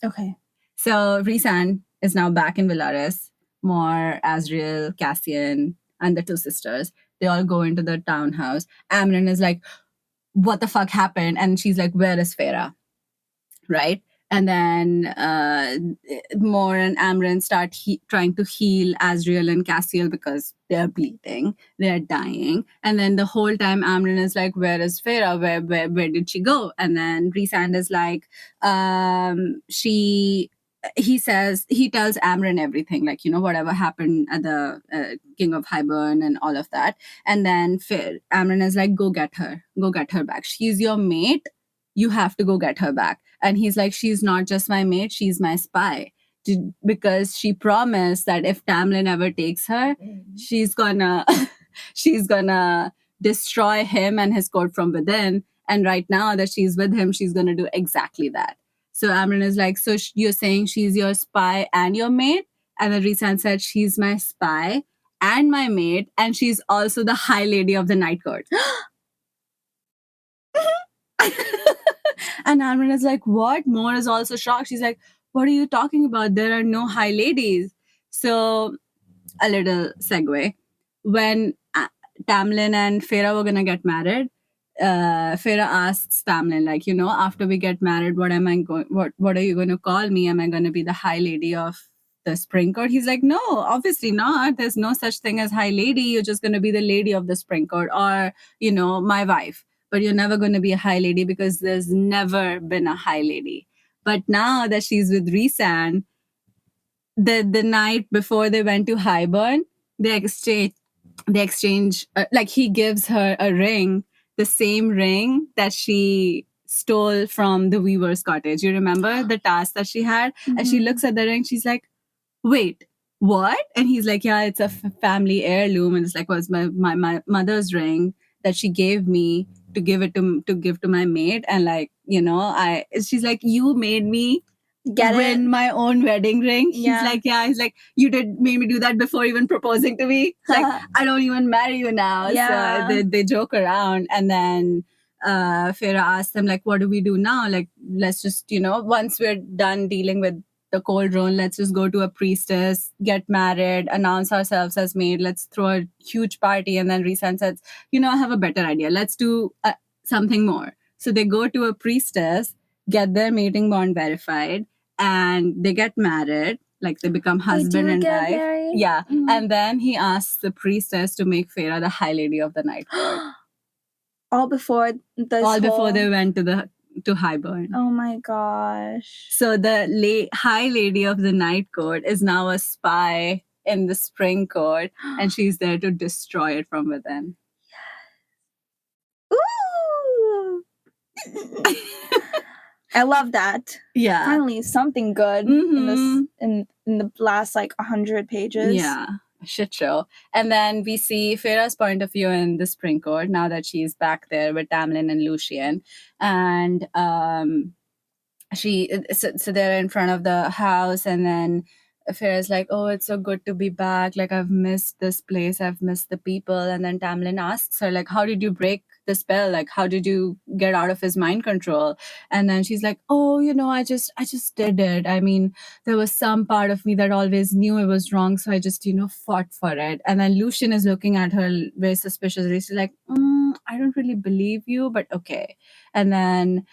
Okay. So Rhysand is now back in Velaris. Mor, Asriel, Cassian, and the two sisters. They all go into the townhouse. Amren is like, what the fuck happened? And she's like, where is Feyre? Right? And then Mor and Amren start trying to heal Azriel and Cassiel because they're bleeding, they're dying. And then the whole time Amren is like, where is Feyre? Where did she go? And then Rhysand is like, he tells Amren everything, like, whatever happened at the King of Hybern and all of that. And then Amren is like, go get her back. She's your mate. You have to go get her back. And he's like, she's not just my mate, she's my spy. Because she promised that if Tamlin ever takes her, she's gonna destroy him and his court from within. And right now that she's with him, she's gonna do exactly that. So Amren is like, so you're saying she's your spy and your mate? And then Rhysand said, she's my spy and my mate, and she's also the High Lady of the Night Court. And Amren is like, what? Mor is also shocked. She's like, what are you talking about? There are no high ladies. So a little segue. When Tamlin and Feyre were going to get married, Feyre asks Tamlin, like, after we get married, what are you going to call me? Am I going to be the High Lady of the Spring Court? He's like, no, obviously not. There's no such thing as High Lady. You're just going to be the Lady of the Spring Court, or, my wife. But you're never going to be a High Lady because there's never been a High Lady. But now that she's with Rhysand, the night before they went to Hybern, they exchange like, he gives her a ring, the same ring that she stole from the weaver's cottage. You remember the task that she had? Mm-hmm. And she looks at the ring, she's like, wait, what? And he's like, yeah, it's a family heirloom. And it's like, well, it's my mother's ring that she gave me to give to my maid. And like, she's like, you made me win my own wedding ring. Yeah. He's like, you made me do that before even proposing to me. It's like, I don't even marry you now. Yeah. So they joke around. And then Feyre asks them, like, what do we do now? Like, let's just, once we're done dealing with the cold roan, let's just go to a priestess, get married, announce ourselves as maid, let's throw a huge party. And then Rhysand says, I have a better idea. Let's do something more. So they go to a priestess, get their mating bond verified, and they get married. Like, they become husband and wife. Married? Yeah. Mm-hmm. And then he asks the priestess to make Feyre the High Lady of the Night Court. All before they went to Hybern. Oh my gosh. So the High Lady of the Night Court is now a spy in the Spring Court, and she's there to destroy it from within. Ooh! I love that. Yeah. Finally, something good in the last 100 pages. Yeah. Shit show. And then we see Feyre's point of view in the Spring Court now that she's back there with Tamlin and Lucien. And so they're in front of the house, and then Feyre's like, oh, it's so good to be back. Like, I've missed this place. I've missed the people. And then Tamlin asks her, like, how did you break the spell? Like, how did you get out of his mind control? And then she's like, oh, I just did it. I mean, there was some part of me that always knew it was wrong. So I just, fought for it. And then Lucien is looking at her very suspiciously. She's like, I don't really believe you, but okay. And then,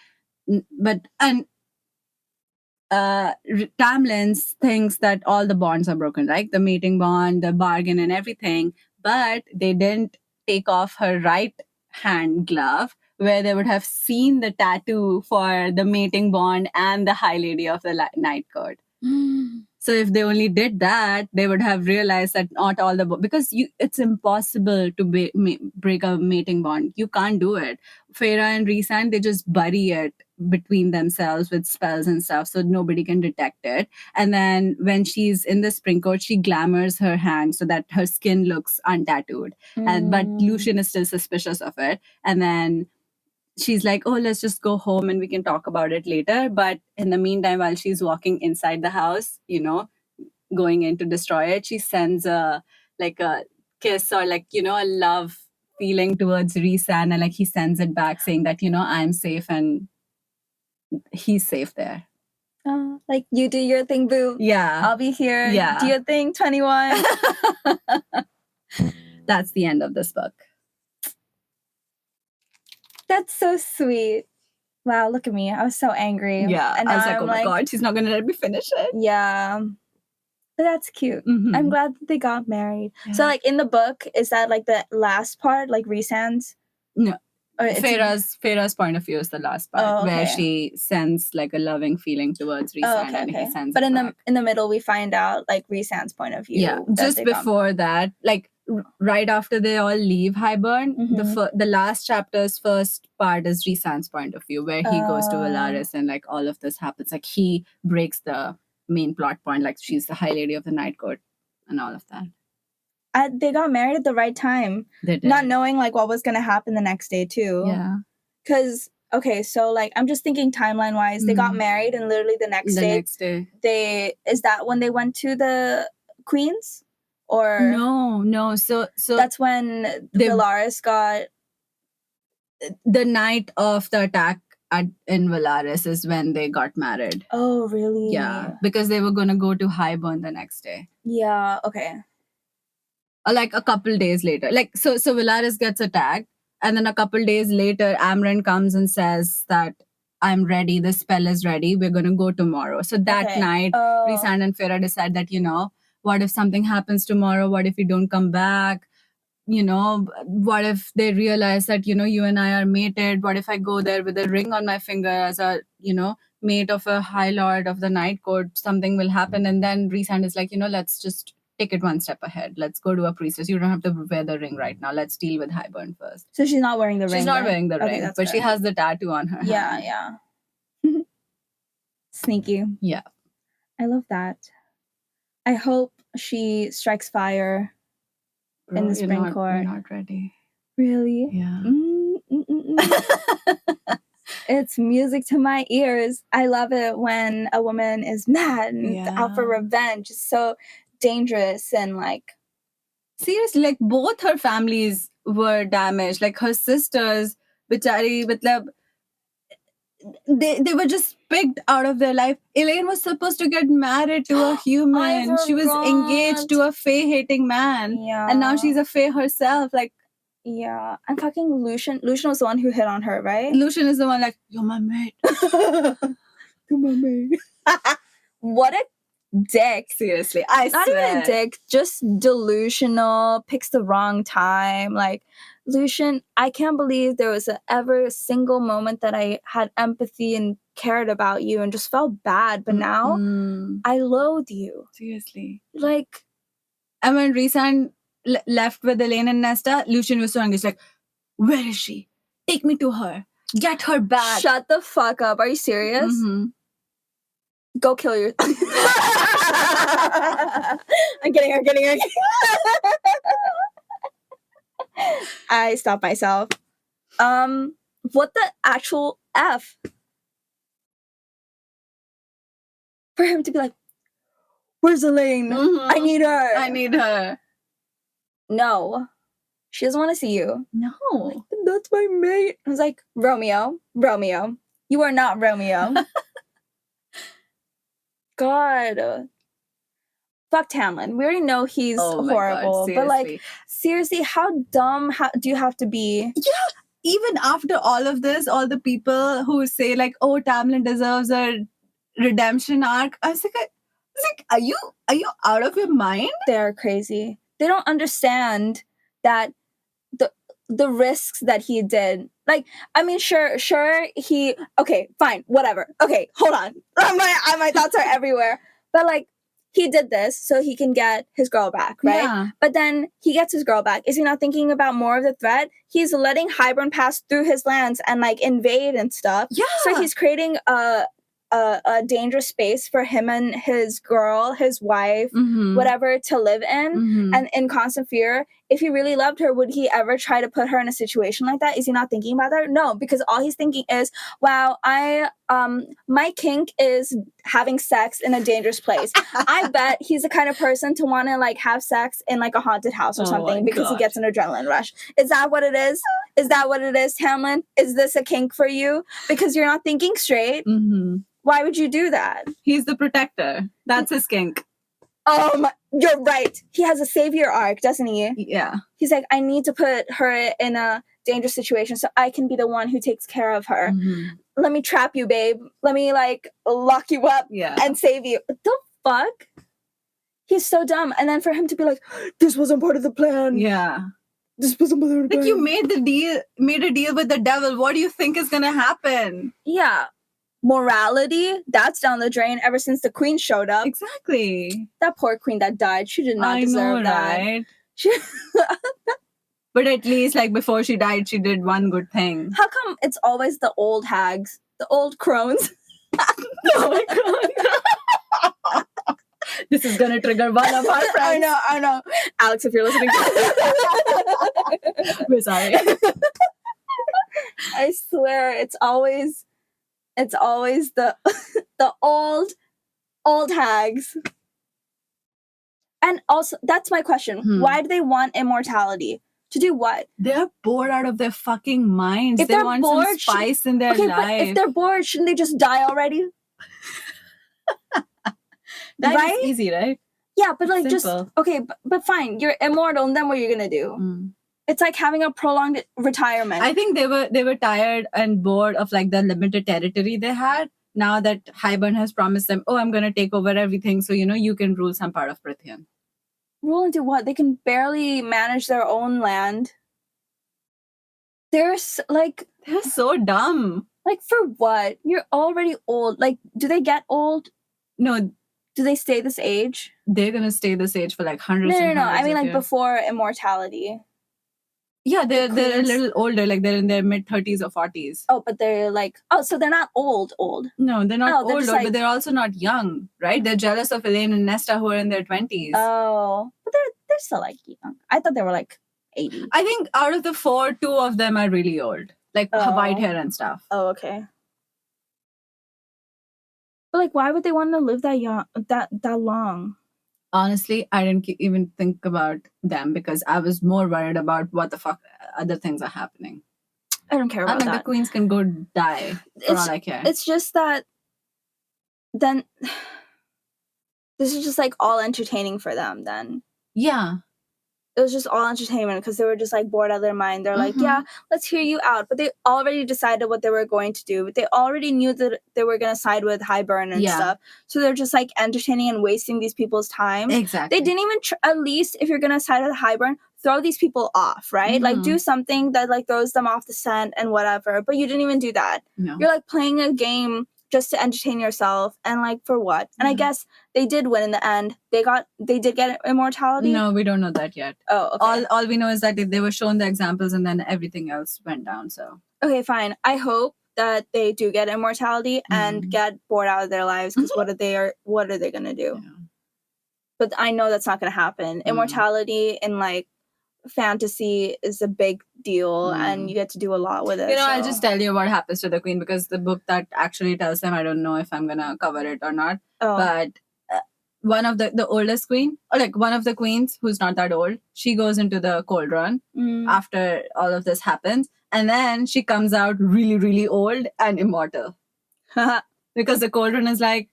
Tamlin thinks that all the bonds are broken, right? The mating bond, the bargain, and everything. But they didn't take off her right hand glove, where they would have seen the tattoo for the mating bond and the High Lady of the Night Court. So if they only did that, they would have realized that not all the because it's impossible to break a mating bond. You can't do it. Feyre and Rhysand, they just bury it between themselves with spells and stuff, so nobody can detect it. And then when she's in the Spring Court, she glamours her hand so that her skin looks untattooed. But Lucien is still suspicious of it. And then she's like, oh, let's just go home and we can talk about it later. But in the meantime, while she's walking inside the house, going in to destroy it, she sends a kiss or a love feeling towards Rhysand, and he sends it back saying that, I'm safe and he's safe there. You do your thing, boo. Yeah. I'll be here. Yeah. Do your thing, 21. That's the end of this book. That's so sweet. Wow, look at me. I was so angry. Yeah. And I now was like, I'm oh my God, she's not going to let me finish it. Yeah. But that's cute. Mhm. I'm glad that they got married. Yeah. So, like, in the book, is that, like, the last part, like, Rhysand's? No. Or it's Feyre's point of view is the last part, Oh, where okay. she sends, like, a loving feeling towards Rhysand, Oh, okay, and he okay. sends But it in back. the middle, we find out, like, Rhysand's point of view. Yeah, that just they got- before that, like right after they all leave Hybern, Mhm. the last chapter's first part is Rhysand's point of view, where he goes to Oh. Valaris and like all of this happens. Like he breaks the main plot point, like she's the High Lady of the Night Court and all of that. They got married at the right time. They did. Not knowing, like, what was going to happen the next day, too. Yeah. Because, okay, so, like, I'm just thinking timeline-wise. They got married, and literally the next day, is that when they went to the Queen's? Or No. So that's when Valaris got... The night of the attack in Valaris is when they got married. Oh, really? Yeah, because they were going to go to Hybern the next day. Yeah, okay. Or like a couple days later. Like, so Valaris gets attacked, and then a couple days later, Amren comes and says that, I'm ready, the spell is ready, we're going to go tomorrow. So that night, Rhysand and Feyre decide that, what if something happens tomorrow? What if you don't come back? What if they realize that, you and I are mated? What if I go there with a ring on my finger as a, mate of a High Lord of the Night Court? Something will happen. And then Rhysand is like, let's just take it one step ahead. Let's go to a priestess. You don't have to wear the ring right now. Let's deal with Hybern first. So she's not wearing the ring. She's not wearing the ring, but she has the tattoo on her hand. Yeah. Sneaky. Yeah. I love that. I hope she strikes fire in the spring court. You're not ready. Really? Yeah. It's music to my ears. I love it when a woman is mad and out for revenge. It's so dangerous and like... Seriously, like both her families were damaged. Like her sisters, bichari, they were just picked out of their life. Elaine was supposed to get married to a human. She was engaged to a Fae-hating man. Yeah. And now she's a Fae herself. Like, yeah. And fucking Lucian was the one who hit on her, right? Lucian is the one like, you're my mate. You're my mate. What a dick. Seriously, Not even a dick, just delusional, picks the wrong time. Like, Lucian, I can't believe there was ever a single moment that I had empathy and cared about you and just felt bad. But now, I loathe you. Seriously. Like... And when Rhysand left with Elaine and Nesta, Lucian was so angry. He's like, where is she? Take me to her. Get her back. Shut the fuck up. Are you serious? Go kill your... I'm getting her. I stopped myself. What the actual F? For him to be like, where's Elaine? I need her. No. She doesn't want to see you. No. Like, that's my mate. I was like, Romeo. You are not Romeo. God. Fuck Tamlin. We already know he's horrible. God, but like, seriously, how dumb do you have to be? Yeah. Even after all of this, all the people who say like, oh, Tamlin deserves a redemption arc. I was like, are you out of your mind? They're crazy. They don't understand that the risks that he did. Like, I mean, sure, he... Okay, fine, whatever. Okay, hold on. My thoughts are everywhere. But, like, he did this so he can get his girl back, right? Yeah. But then he gets his girl back. Is he not thinking about more of the threat? He's letting Hybern pass through his lands and, like, invade and stuff. Yeah. So he's creating a dangerous space for him and his girl, his wife, whatever, to live in, and in constant fear. If he really loved her, would he ever try to put her in a situation like that? Is he not thinking about that? No, because all he's thinking is, wow, my kink is having sex in a dangerous place. I bet he's the kind of person to want to like have sex in like a haunted house or something because he gets an adrenaline rush. Is that what it is? Is that what it is, Tamlin? Is this a kink for you? Because you're not thinking straight. Why would you do that? He's the protector. That's his kink. You're right. He has a savior arc, doesn't he? Yeah. He's like, I need to put her in a dangerous situation so I can be the one who takes care of her. Let me trap you, babe. Let me, like, lock you up and save you. What the fuck? He's so dumb. And then for him to be like, this wasn't part of the plan. Yeah. This wasn't part of the plan. Like, you made a deal with the devil. What do you think is gonna happen? Yeah. Morality, that's down the drain ever since the queen showed up. Exactly. That poor queen that died, she did not deserve that. Right? But at least, like, before she died, she did one good thing. How come it's always the old hags, the old crones? Oh my god. This is gonna trigger one of our friends. I know. Alex, if you're listening, we're sorry. I swear, it's always the the old hags. And also, that's my question. Why do they want immortality? To do what? They're bored out of their fucking minds. If they want bored, some spice in their life. But if they're bored, shouldn't they just die already? That is easy, right? Yeah, but like simple. Just okay, but fine. You're immortal, and then what are you gonna do? It's like having a prolonged retirement. I think they were tired and bored of like the limited territory they had. Now that Hybern has promised them, I'm gonna take over everything, so you can rule some part of Prythian. Rule into what? They can barely manage their own land. They're so dumb. Like, for what? You're already old. Like, do they get old? No. Do they stay this age? They're gonna stay this age for like hundreds. No. I mean, like, before immortality. Yeah, they're a little older. Like, they're in their mid-30s or 40s. Oh, but they're like, so they're not old. No, they're not old, but they're also not young, right? They're jealous of Elaine and Nesta, who are in their 20s. Oh, but they're still like young. I thought they were like 80. I think out of the 4, 2 of them are really old, like white hair and stuff. Oh, okay. But like, why would they want to live that young, that long? Honestly, I didn't even think about them because I was more worried about what the fuck other things are happening. I don't care about that. The queens can go die for all I care. It's just that then this is just like all entertaining for them then. Yeah. It was just all entertainment because they were just like bored out of their mind. They're like, yeah, let's hear you out. But they already decided what they were going to do. But they already knew that they were going to side with Hybern and stuff. So they're just like entertaining and wasting these people's time. Exactly. They didn't even, at least if you're going to side with Hybern, throw these people off, right? Like do something that like throws them off the scent and whatever. But you didn't even do that. No. You're like playing a game just to entertain yourself, and like for what? And I guess they did win in the end. They did get immortality. No, we don't know that yet. Oh, okay. All we know is that they were shown the examples, and then everything else went down. So okay, fine. I hope that they do get immortality and get bored out of their lives because what are they gonna do? Yeah. But I know that's not gonna happen. Immortality in like fantasy is a big deal and you get to do a lot with it. I'll just tell you what happens to the queen because the book that actually tells them, I don't know if I'm gonna cover it or not. But one of the oldest queen, or like one of the queens who's not that old, she goes into the cauldron after all of this happens, and then she comes out really, really old and immortal. Because the cauldron is like,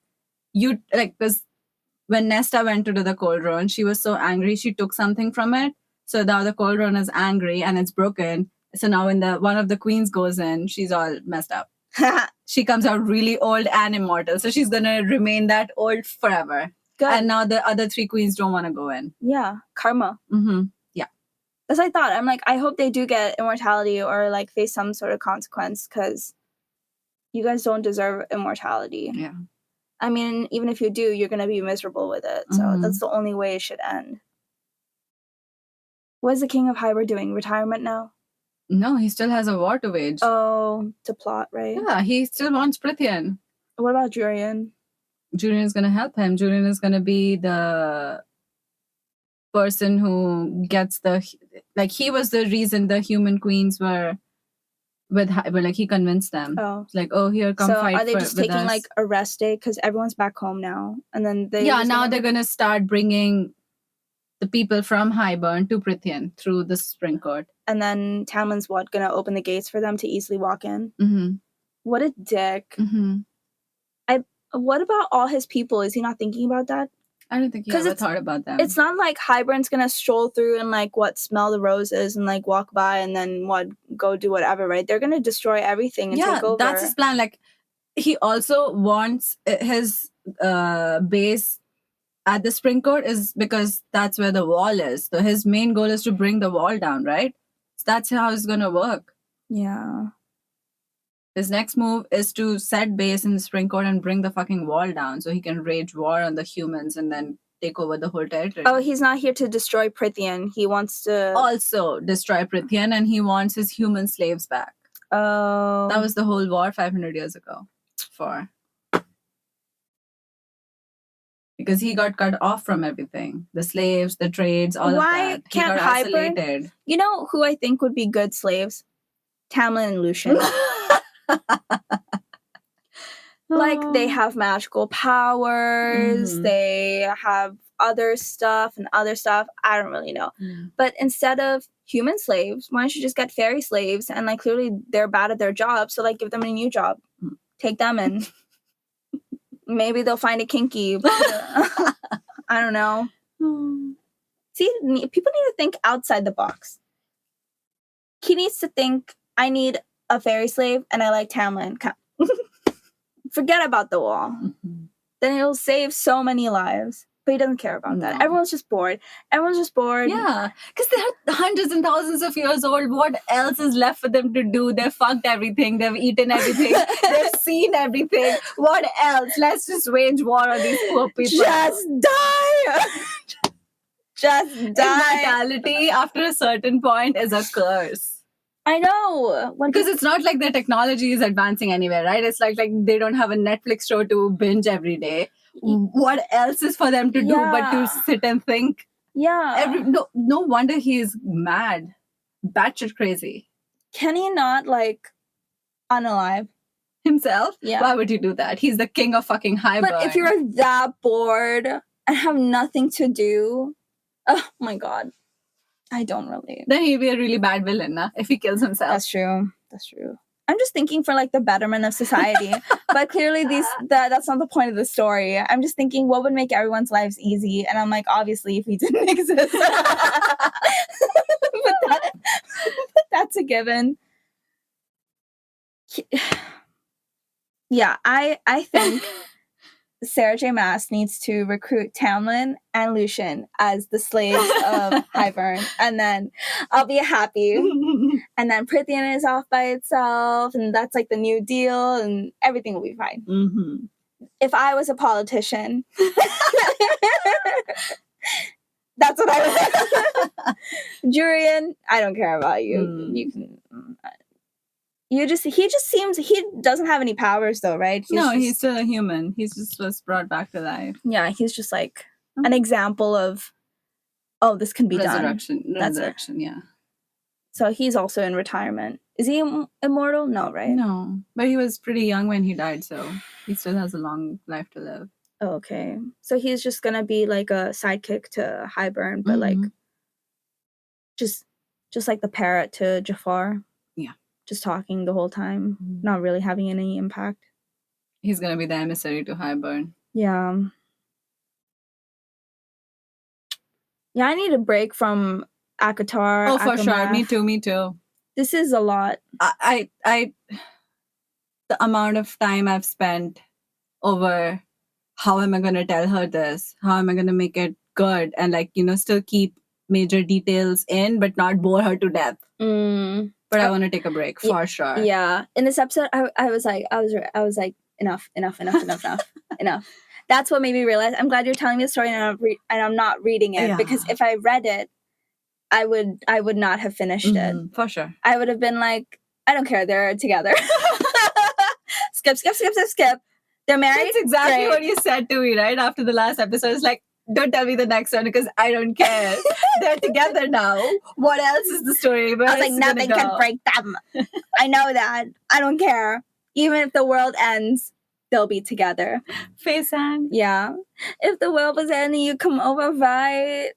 because when Nesta went to the cauldron, she was so angry, she took something from it. So now the cauldron is angry and it's broken. So now when one of the queens goes in, she's all messed up. She comes out really old and immortal. So she's going to remain that old forever. Good. And now the other 3 queens don't want to go in. Yeah. Karma. Yeah. As I thought. I'm like, I hope they do get immortality or like face some sort of consequence because you guys don't deserve immortality. Yeah. I mean, even if you do, you're going to be miserable with it. So that's the only way it should end. What is the King of Hybern doing? Retirement now? No, he still has a war to wage. Oh, to plot, right? Yeah, he still wants Prythian. What about Julian? Julian is going to help him. Julian is going to be the person who gets he was the reason the human queens were with Hybern. Like, he convinced them. Oh. Like, here, come fight. So are they just taking like a rest day? Because everyone's back home now. And then now they're going to start bringing the people from Hybern to Prythian through the spring court. And then Tamlin's gonna open the gates for them to easily walk in? What a dick. What about all his people? Is he not thinking about that? I don't think you ever thought about them. It's not like Hybern's gonna stroll through and like smell the roses and like walk by and then go do whatever, right? They're gonna destroy everything and take over. That's his plan. Like, he also wants his base at the spring court is because that's where the wall is. So his main goal is to bring the wall down, right? So that's how it's gonna work. Yeah. His next move is to set base in the spring court and bring the fucking wall down so he can wage war on the humans and then take over the whole territory. Oh, he's not here to destroy Prythian. He wants to also destroy Prythian, and he wants his human slaves back. Oh. That was the whole war 500 years ago. Because he got cut off from everything. The slaves, the trades, all of that. Why can't Hybern? Isolated. You know who I think would be good slaves? Tamlin and Lucian. Like, they have magical powers. They have other stuff. I don't really know. But instead of human slaves, why don't you just get fairy slaves? And like, clearly they're bad at their job, so like, give them a new job. Take them in. Maybe they'll find it kinky. I don't know. See, people need to think outside the box. He needs to think, I need a fairy slave and I like Tamlin. Forget about the wall. Then it'll save so many lives. But he doesn't care about that. Everyone's just bored. Yeah, because they're hundreds and thousands of years old. What else is left for them to do? They've fucked everything. They've eaten everything. They've seen everything. What else? Let's just wage war on these poor people. Just die! Just die. Immortality, after a certain point, is a curse. I know. Because it's not like their technology is advancing anywhere, right? It's like they don't have a Netflix show to binge every day. What else is for them to do but to sit and think? Yeah. No wonder he's mad. Batshit crazy. Can he not, like, unalive himself? Yeah. Why would you do that? He's the king of fucking Hybern. But if you're that bored and have nothing to do, oh my god. I don't relate. Then he'd be a really bad villain, if he kills himself. That's true. I'm just thinking for like the betterment of society. But clearly that's not the point of the story. I'm just thinking what would make everyone's lives easy. And I'm like, obviously, if he didn't exist. but that's a given. Yeah, I think Sarah J. Maas needs to recruit Tamlin and Lucian as the slaves of Hybern, and then I'll be happy. And then Prythian is off by itself, and that's like the new deal, and everything will be fine. If I was a politician, that's what I would. Jurian, I don't care about you. You can. He just seems, he doesn't have any powers though, right? He's still a human. He's just was brought back to life. Yeah, he's just like an example of, this can be done. Resurrection, yeah. So he's also in retirement. Is he immortal? No, right? No, but he was pretty young when he died, so he still has a long life to live. Oh, okay. So he's just gonna be like a sidekick to Hybern, but like, just like the parrot to Jafar. Yeah. Just talking the whole time, not really having any impact. He's gonna be the emissary to Hybern. Yeah. Yeah, I need a break from ACOTAR. Oh, for sure. Me too. This is a lot. I the amount of time I've spent over how am I gonna tell her this? How am I gonna make it good? And still keep major details in, but not bore her to death. But I want to take a break for sure. Yeah. In this episode, I was like, enough. That's what made me realize. I'm glad you're telling me the story and I'm not reading it, because if I read it, I would not have finished it. For sure. I would have been like, I don't care. They're together. Skip. They're married. That's exactly what you said to me, right? After the last episode. It's like, don't tell me the next one because I don't care. They're together now. What else is the story? I was like, nothing can break them. I know that. I don't care. Even if the world ends, they'll be together. Face on. Yeah. If the world was ending, you come over, right?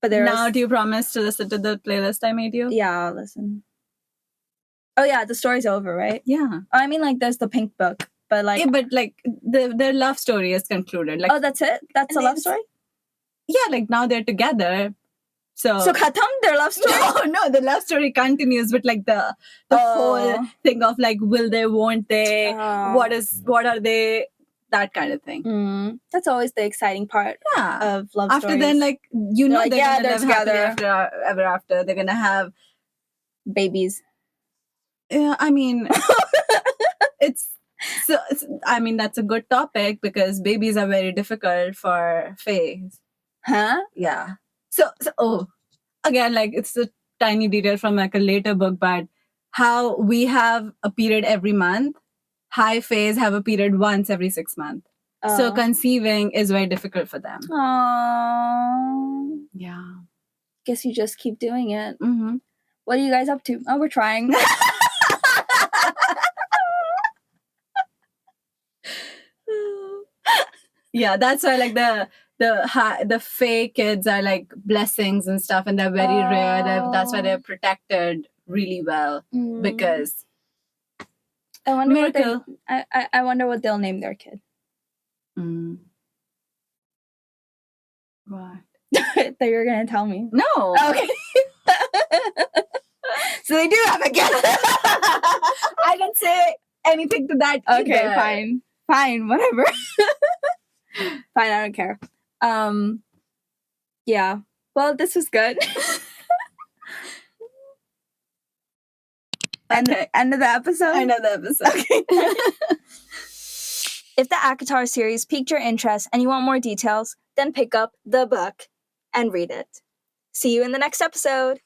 But now, do you promise to listen to the playlist I made you? Yeah, I'll listen. Oh yeah, the story's over, right? Yeah. I mean, like, there's the pink book. but like, yeah, but like their love story is concluded. Like, oh, that's it. That's a love story. Yeah, like now they're together. So khatam their love story. No, the love story continues with like the whole thing of like, will they, won't they? What are they? That kind of thing. That's always the exciting part. Of love after stories. Then, like, they're like, gonna they're live together happily ever after. They're gonna have babies. Yeah, I mean, I mean, that's a good topic because babies are very difficult for Fays. Huh? Yeah. So again, like, it's a tiny detail from like a later book, but how we have a period every month, high Fays have a period once every 6 months. So conceiving is very difficult for them. Aww. Yeah. Guess you just keep doing it. Mm-hmm. What are you guys up to? Oh, we're trying. Yeah, that's why like the fake kids are like blessings and stuff, and they're very rare. That's why they're protected really well because I wonder miracle. I wonder what they'll name their kid. What? That you're gonna tell me. No. Okay. So they do have a kid. I didn't say anything to that. Okay, either. fine, whatever. Fine, I don't care. Yeah. Well, this was good. Okay. End of the episode? End of the episode. Okay. If the ACOTAR series piqued your interest and you want more details, then pick up the book and read it. See you in the next episode.